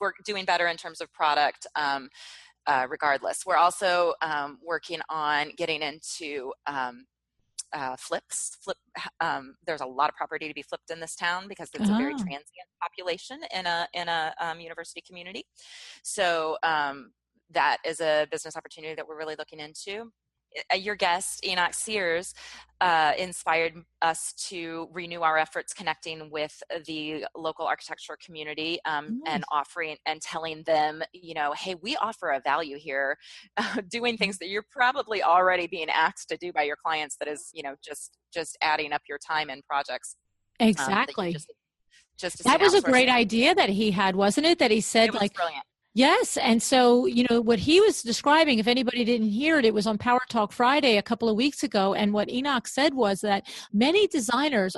We're doing better in terms of product. Regardless, we're also working on getting into flips. There's a lot of property to be flipped in this town because it's a very transient population in a university community. So that is a business opportunity that we're really looking into. Your guest, Enoch Sears, inspired us to renew our efforts connecting with the local architectural community and offering and telling them, hey, we offer a value here, doing things that you're probably already being asked to do by your clients. That is, just adding up your time and projects. Exactly. Just that was a great idea that he had, wasn't it? That he said, it was brilliant. Yes. And so, what he was describing, if anybody didn't hear it, it was on Power Talk Friday a couple of weeks ago. And what Enoch said was that many designers,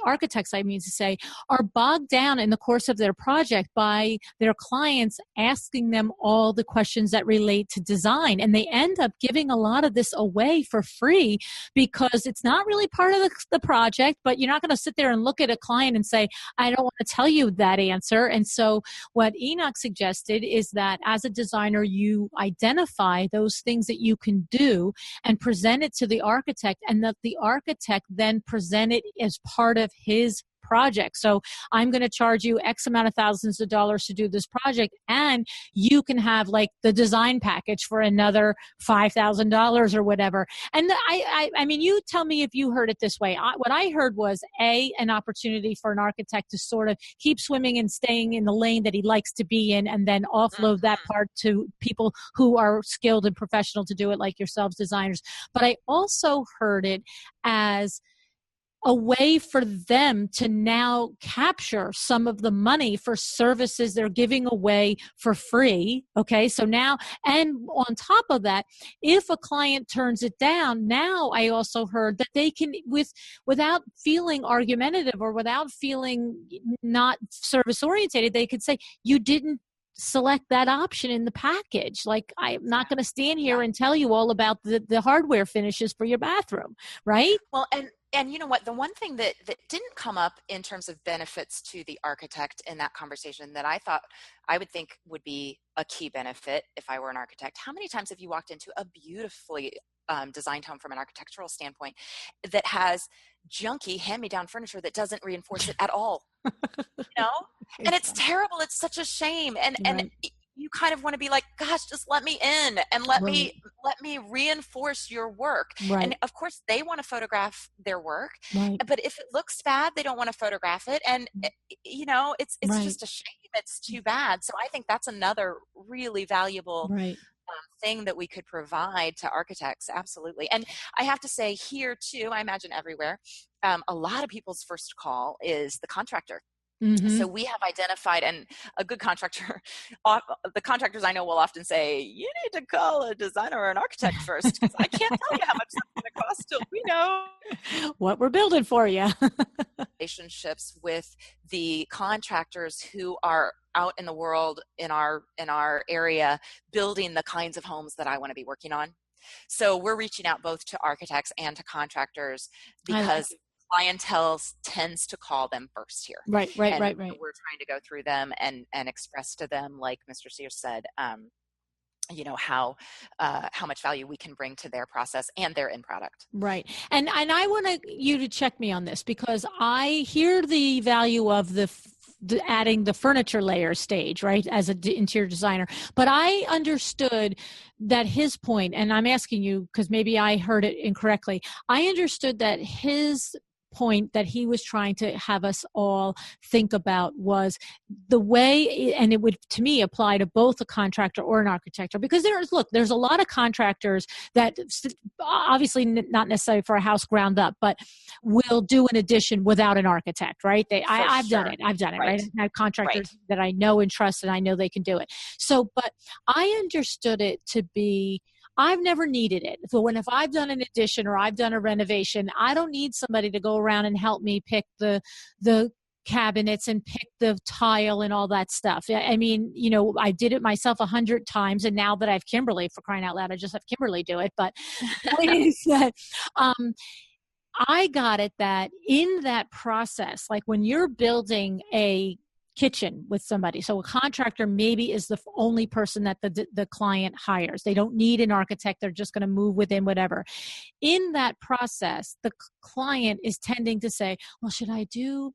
architects, I mean to say, are bogged down in the course of their project by their clients asking them all the questions that relate to design. And they end up giving a lot of this away for free because it's not really part of the project, but you're not going to sit there and look at a client and say, I don't want to tell you that answer. And so what Enoch suggested is that as a designer, you identify those things that you can do and present it to the architect, and that the architect then present it as part of his project. So I'm going to charge you X amount of thousands of dollars to do this project, and you can have like the design package for another $5,000 or whatever. And I mean, you tell me if you heard it this way. What I heard was an opportunity for an architect to sort of keep swimming and staying in the lane that he likes to be in, and then offload that part to people who are skilled and professional to do it, like yourselves, designers. But I also heard it as a way for them to now capture some of the money for services they're giving away for free. Okay. So now, and on top of that, if a client turns it down, now I also heard that they can, without feeling argumentative or without feeling not service orientated, they could say, you didn't select that option in the package. Like, I'm not going to stand here and tell you all about the hardware finishes for your bathroom. Right. Well, and you know what, the one thing that didn't come up in terms of benefits to the architect in that conversation that I would think would be a key benefit if I were an architect, how many times have you walked into a beautifully designed home from an architectural standpoint that has junky hand-me-down furniture that doesn't reinforce it at all? And it's terrible. It's such a shame. And you kind of want to be like, gosh, just let me in and let me reinforce your work. Right. And of course they want to photograph their work, but if it looks bad, they don't want to photograph it. And it's just a shame. It's too bad. So I think that's another really valuable thing that we could provide to architects. Absolutely. And I have to say here too, I imagine everywhere, a lot of people's first call is the contractor. Mm-hmm. So we have identified, and a good contractor, the contractors I know will often say, you need to call a designer or an architect first, because I can't tell you how much it's going to cost till we know what we're building for you. Relationships with the contractors who are out in the world in our area building the kinds of homes that I want to be working on. So we're reaching out both to architects and to contractors because clientele tends to call them first here. Right. We're trying to go through them and express to them, like Mr. Sears said, how much value we can bring to their process and their end product. Right. And I want you to check me on this, because I hear the value of the adding the furniture layer stage, right, as an interior designer. But I understood that his point, and I'm asking you because maybe I heard it incorrectly, I understood that his point that he was trying to have us all think about was the way, and it would to me apply to both a contractor or an architect, because there's a lot of contractors that obviously not necessarily for a house ground up, but will do an addition without an architect, right? I've done it, right? I have contractors that I know and trust, and I know they can do it. So, but I understood it to be, I've never needed it. So if I've done an addition or I've done a renovation, I don't need somebody to go around and help me pick the cabinets and pick the tile and all that stuff. I mean, I did it myself 100 times, and now that I have Kimberly, for crying out loud, I just have Kimberly do it. But the point is that I got it that in that process, like when you're building a kitchen with somebody. So a contractor maybe is the only person that the client hires. They don't need an architect. They're just going to move within whatever. In that process, the client is tending to say, well, should I do,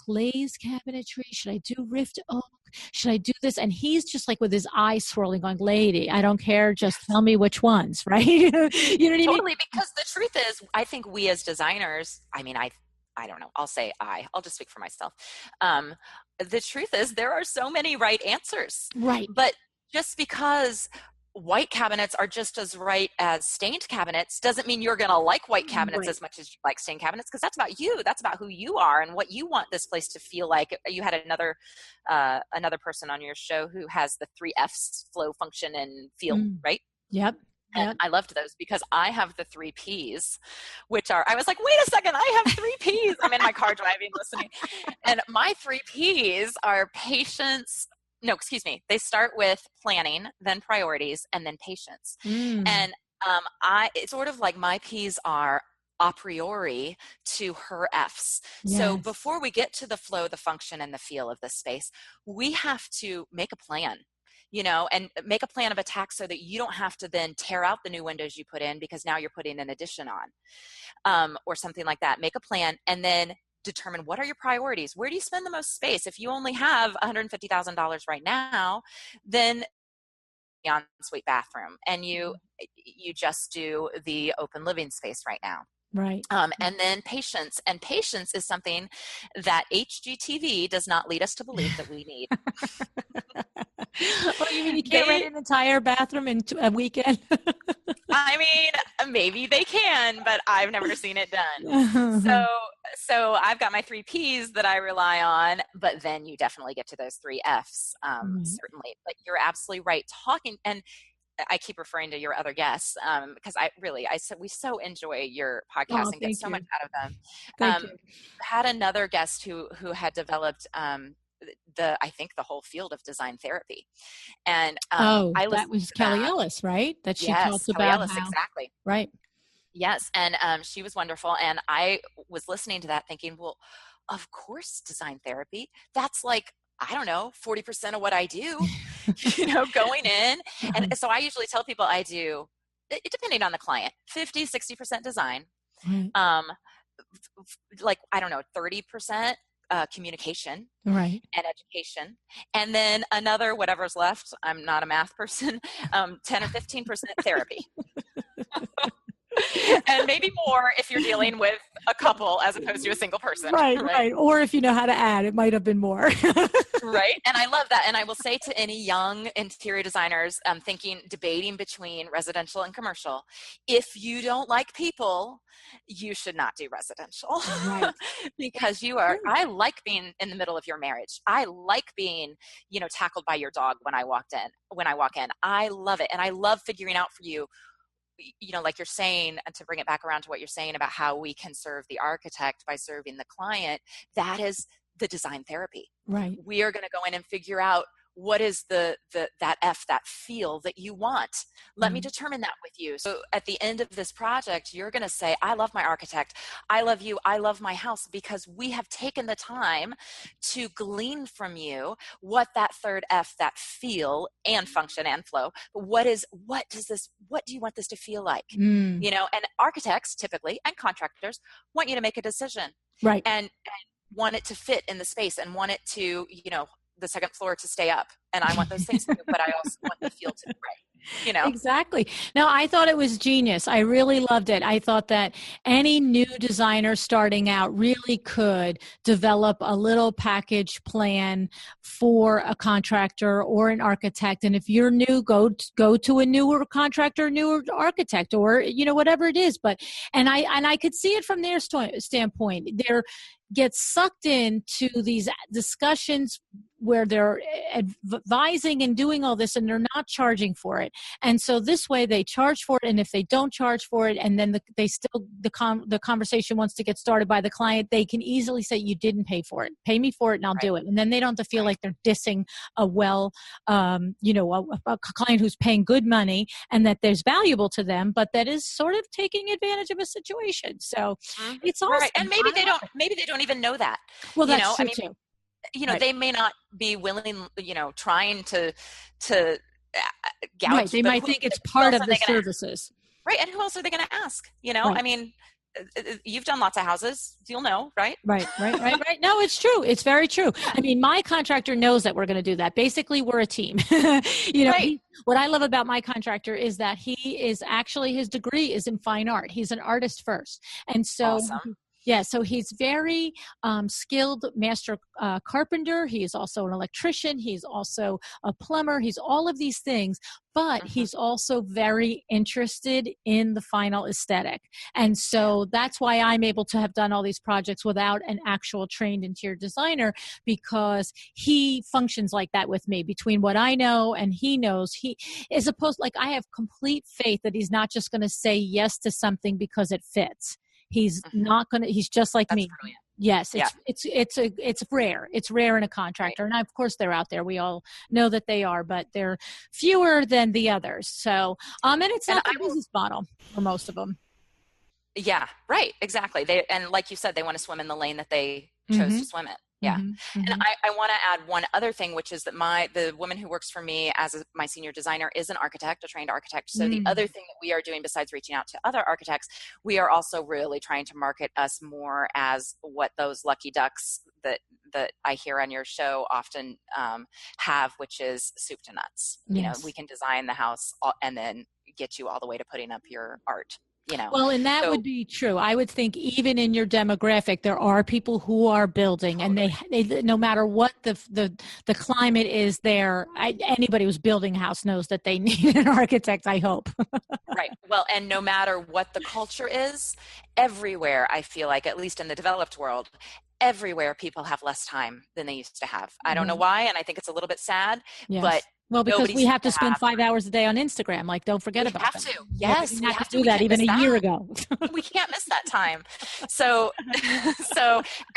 glazed cabinetry? Should I do rift oak? Should I do this? And he's just like with his eyes swirling going, lady, I don't care. Just tell me which ones, right? You know what I mean? Totally, because the truth is, I think we as designers, I don't know. I'll just speak for myself. The truth is there are so many right answers. Right. But just because white cabinets are just as right as stained cabinets doesn't mean you're going to like white cabinets as much as you like stained cabinets, because that's about you. That's about who you are and what you want this place to feel like. You had another person on your show who has the 3 F's: flow, function, and feel, right? Yep. And I loved those because I have the 3 P's, which are, I was like, wait a second, I have 3 P's. I'm in my car driving, listening. And my 3 P's are patience. No, excuse me. They start with planning, then priorities, and then patience. And it's sort of like my P's are a priori to her F's. Yes. So before we get to the flow, the function, and the feel of the space, we have to make a plan, and make a plan of attack so that you don't have to then tear out the new windows you put in because now you're putting an addition on, or something like that. Make a plan and then determine what are your priorities. Where do you spend the most space? If you only have $150,000 right now, then the ensuite bathroom, and you just do the open living space right now. Right. And then patience. And patience is something that HGTV does not lead us to believe that we need. Well, you mean you can't rent an entire bathroom in a weekend? I mean, maybe they can, but I've never seen it done. So I've got my 3 P's that I rely on, but then you definitely get to those 3 F's, certainly. But you're absolutely right. Talking, and I keep referring to your other guests because we so enjoy your podcast and get so much out of them. Thank you. Had another guest who had developed I think the whole field of design therapy, and that was Kelly Ellis, right? That she talked about. Ellis, exactly. Right. Yes, and she was wonderful, and I was listening to that thinking, well, of course, design therapy. That's like, I don't know, 40% of what I do, going in. And so I usually tell people I do, depending on the client, 50, 60% design, like, I don't know, 30% communication, right, and education, and then another, whatever's left, I'm not a math person, 10 or 15% therapy. And maybe more if you're dealing with a couple as opposed to a single person. Right. Or if you know how to add, it might have been more. Right. And I love that. And I will say to any young interior designers debating between residential and commercial, if you don't like people, you should not do residential. Right. Because I like being in the middle of your marriage. I like being, tackled by your dog when I walk in. I love it. And I love figuring out for you, like you're saying, and to bring it back around to what you're saying about how we can serve the architect by serving the client, that is the design therapy. Right. We are going to go in and figure out what is that feel that you want. Let me determine that with you. So at the end of this project, you're going to say, I love my architect. I love you. I love my house, because we have taken the time to glean from you what that 3rd F, that feel and function and flow, what do you want this to feel like? And architects typically, and contractors, want you to make a decision. Right. And want it to fit in the space, and want it to, the 2nd floor to stay up. And I want those things to, but I also want the feel to be right. Exactly. No, I thought it was genius. I really loved it. I thought that any new designer starting out really could develop a little package plan for a contractor or an architect. And if you're new, go to a newer contractor, newer architect, or, whatever it is. And I could see it from their standpoint. They're get sucked into these discussions where they're advising and doing all this, and they're not charging for it. And so this way they charge for it. And if they don't charge for it, and then the conversation wants to get started by the client, they can easily say, you didn't pay for it. Pay me for it and I'll do it. And then they don't have to feel like they're dissing a client who's paying good money and that there's valuable to them, but that is sort of taking advantage of a situation. So it's awesome. Right. And maybe they don't even know that. Well, that's true too. They may not be willing, trying to gouge. Right. They might think it's part of the services. Right. And who else are they going to ask? I mean, you've done lots of houses. You'll know, right? Right. No, it's true. It's very true. I mean, my contractor knows that we're going to do that. Basically, we're a team. Right. What I love about my contractor is that his degree is in fine art. He's an artist first. And so awesome. Yeah, so he's very skilled master carpenter. He is also an electrician. He's also a plumber. He's all of these things, but he's also very interested in the final aesthetic. And so that's why I'm able to have done all these projects without an actual trained interior designer, because he functions like that with me. Between what I know and he knows, he is opposed, like I have complete faith that he's not just going to say yes to something because it fits. He's not going to, he's just like me. Brilliant. Yes, it's rare. It's rare in a contractor. And of course they're out there. We all know that they are, but they're fewer than the others. So, and it's not the business model for most of them. Yeah, right. Exactly. And like you said, they want to swim in the lane that they chose to swim in. Yeah. And I want to add one other thing, which is that the woman who works for me as my senior designer is an architect, a trained architect. So the other thing that we are doing besides reaching out to other architects, we are also really trying to market us more as what those lucky ducks that I hear on your show often have, which is soup to nuts. Yes. You know, we can design the house and then get you all the way to putting up your art. You know, well, and that would be true. I would think even in your demographic, there are people who are building, and they no matter what the climate is there, anybody who's building a house knows that they need an architect, I hope. Right. Well, and no matter what the culture is, everywhere, I feel like, at least in the developed world, everywhere people have less time than they used to have. I don't know why, and I think it's a little bit sad, but well, because we have to spend 5 hours a day on Instagram. Like, don't forget about that. Yes, we have to do that even a year ago. We can't miss that time. So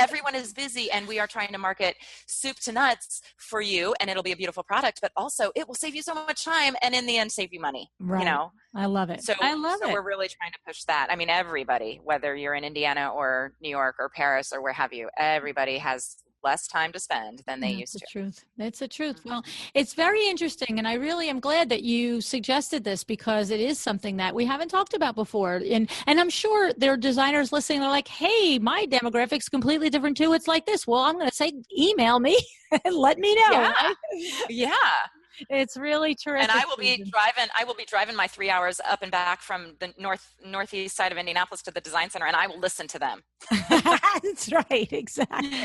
everyone is busy, and we are trying to market soup to nuts for you, and it'll be a beautiful product, but also it will save you so much time, and in the end, save you money. Right. You know, I love it. So we're really trying to push that. I mean, everybody, whether you're in Indiana or New York or Paris or where have you, everybody has less time to spend than they used to. It's the truth. Well, it's very interesting. And I really am glad that you suggested this, because it is something that we haven't talked about before. And I'm sure there are designers listening. They're like, hey, my demographic's completely different too. It's like this. Well, I'm going to say, email me and let me know. Yeah. Right? Yeah. It's really terrific. And I will be driving my 3 hours up and back from the northeast side of Indianapolis to the design center, and I will listen to them. That's right. Exactly.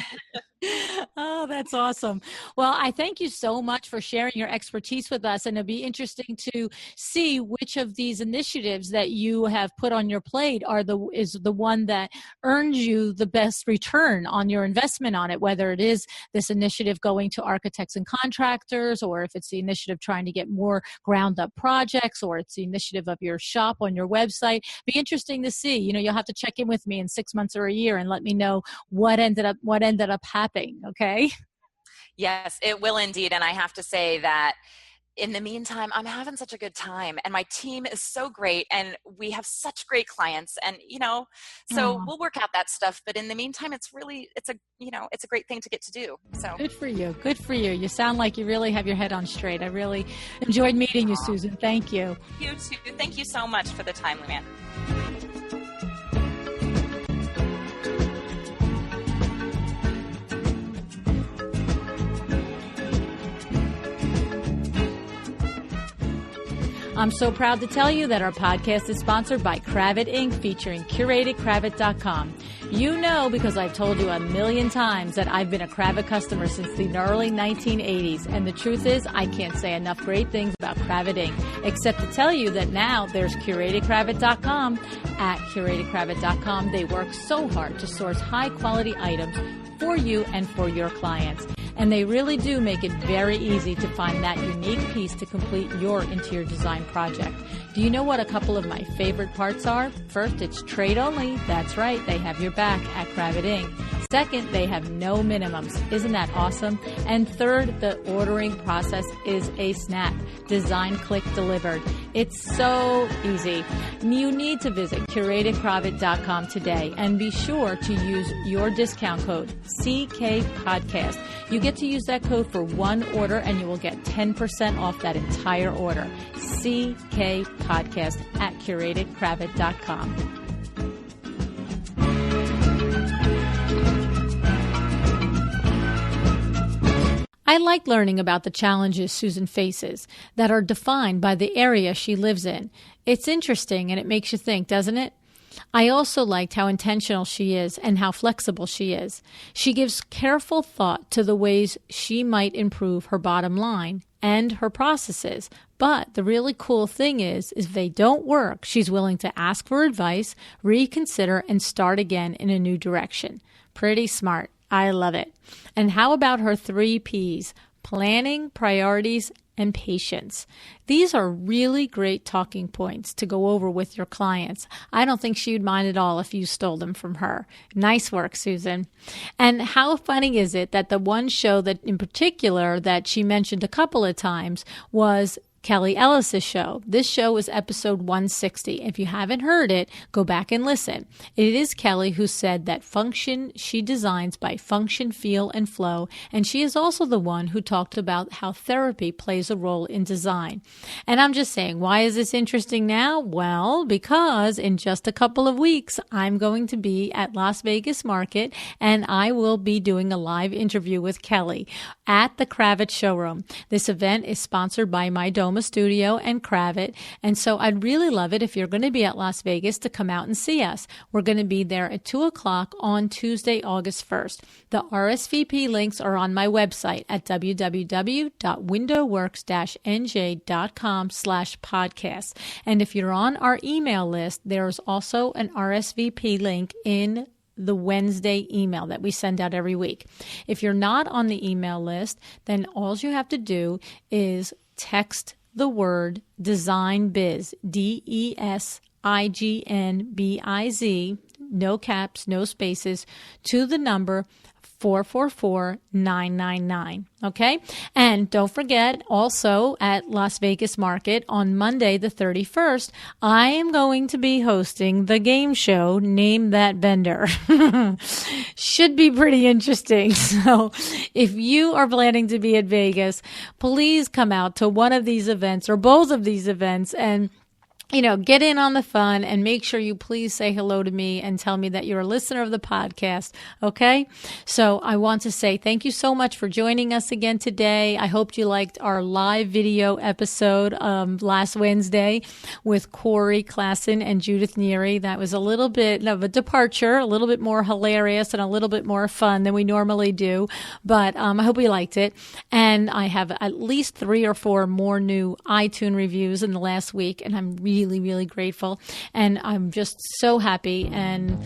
Oh, that's awesome. Well, I thank you so much for sharing your expertise with us, and it'll be interesting to see which of these initiatives that you have put on your plate is the one that earns you the best return on your investment on it, whether it is this initiative going to architects and contractors, or if it's the initiative trying to get more ground up projects, or it's the initiative of your shop on your website. Be interesting to see. You know, you'll have to check in with me in 6 months or a year and let me know what ended up happening. Okay. Yes, it will indeed. And I have to say that in the meantime, I'm having such a good time, and my team is so great, and we have such great clients, and, you know, so we'll work out that stuff. But in the meantime, it's a great thing to get to do. So good for you. Good for you. You sound like you really have your head on straight. I really enjoyed meeting you, Susan. Thank you. You too. Thank you so much for the time, LuAnn. I'm so proud to tell you that our podcast is sponsored by Cravat Inc., featuring CuratedCravat.com. You know, because I've told you a million times, that I've been a Cravat customer since the early 1980s. And the truth is, I can't say enough great things about Cravat Inc., except to tell you that now there's CuratedCravat.com. At CuratedCravat.com, they work so hard to source high-quality items for you and for your clients. And they really do make it very easy to find that unique piece to complete your interior design project. Do you know what a couple of my favorite parts are? First, it's trade only. That's right, they have your back at Cravat Inc. Second, they have no minimums. Isn't that awesome? And third, the ordering process is a snap. Design, click, delivered. It's so easy. You need to visit CuratedCravat.com today and be sure to use your discount code CKPodcast. You get to use that code for one order, and you will get 10% off that entire order. CK Podcast at CuratedCravat.com. I like learning about the challenges Susan faces that are defined by the area she lives in. It's interesting, and it makes you think, doesn't it? I also liked how intentional she is and how flexible she is. She gives careful thought to the ways she might improve her bottom line and her processes. But the really cool thing is if they don't work, she's willing to ask for advice, reconsider, and start again in a new direction. Pretty smart. I love it. And how about her 3 Ps? Planning, priorities, and patience. These are really great talking points to go over with your clients. I don't think she would mind at all if you stole them from her. Nice work, Susan. And how funny is it that the one show that in particular that she mentioned a couple of times was Kelly Ellis's show. This show was episode 160. If you haven't heard it, go back and listen. It is Kelly who said that function she designs by function, feel, and flow, and she is also the one who talked about how therapy plays a role in design. And I'm just saying, why is this interesting now? Well, because in just a couple of weeks, I'm going to be at Las Vegas Market, and I will be doing a live interview with Kelly at the Kravitz showroom. This event is sponsored by My Doma Studio and Kravitz, and so I'd really love it if you're going to be at Las Vegas to come out and see us. We're going to be there at 2 o'clock on Tuesday, August 1st. The RSVP links are on my website at www.windowworks-nj.com/podcast. And if you're on our email list, there's also an RSVP link in the Wednesday email that we send out every week. If you're not on the email list, then all you have to do is text the word Design Biz, DESIGNBIZ, no caps, no spaces, to the number 444-999. Okay? And don't forget, also at Las Vegas Market on Monday the 31st, I am going to be hosting the game show Name That Vendor. Should be pretty interesting. So if you are planning to be at Vegas, please come out to one of these events or both of these events and get in on the fun, and make sure you please say hello to me and tell me that you're a listener of the podcast. Okay? So I want to say thank you so much for joining us again today. I hope you liked our live video episode last Wednesday with Corey Klassen and Judith Neary. That was a little bit of a departure, a little bit more hilarious and a little bit more fun than we normally do. But I hope you liked it. And I have at least 3 or 4 more new iTunes reviews in the last week, and I'm really grateful, and I'm just so happy and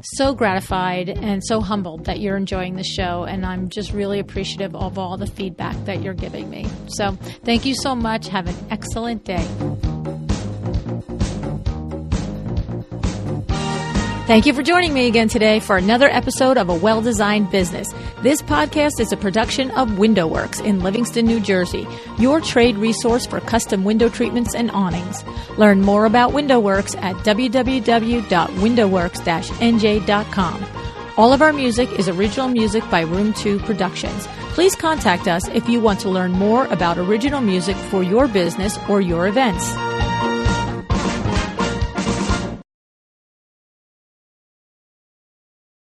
so gratified and so humbled that you're enjoying the show, and I'm just really appreciative of all the feedback that you're giving me. So thank you so much. Have an excellent day. Thank you for joining me again today for another episode of A Well-Designed Business. This podcast is a production of WindowWorks in Livingston, New Jersey, your trade resource for custom window treatments and awnings. Learn more about WindowWorks at www.windowworks-nj.com. All of our music is original music by Room 2 Productions. Please contact us if you want to learn more about original music for your business or your events.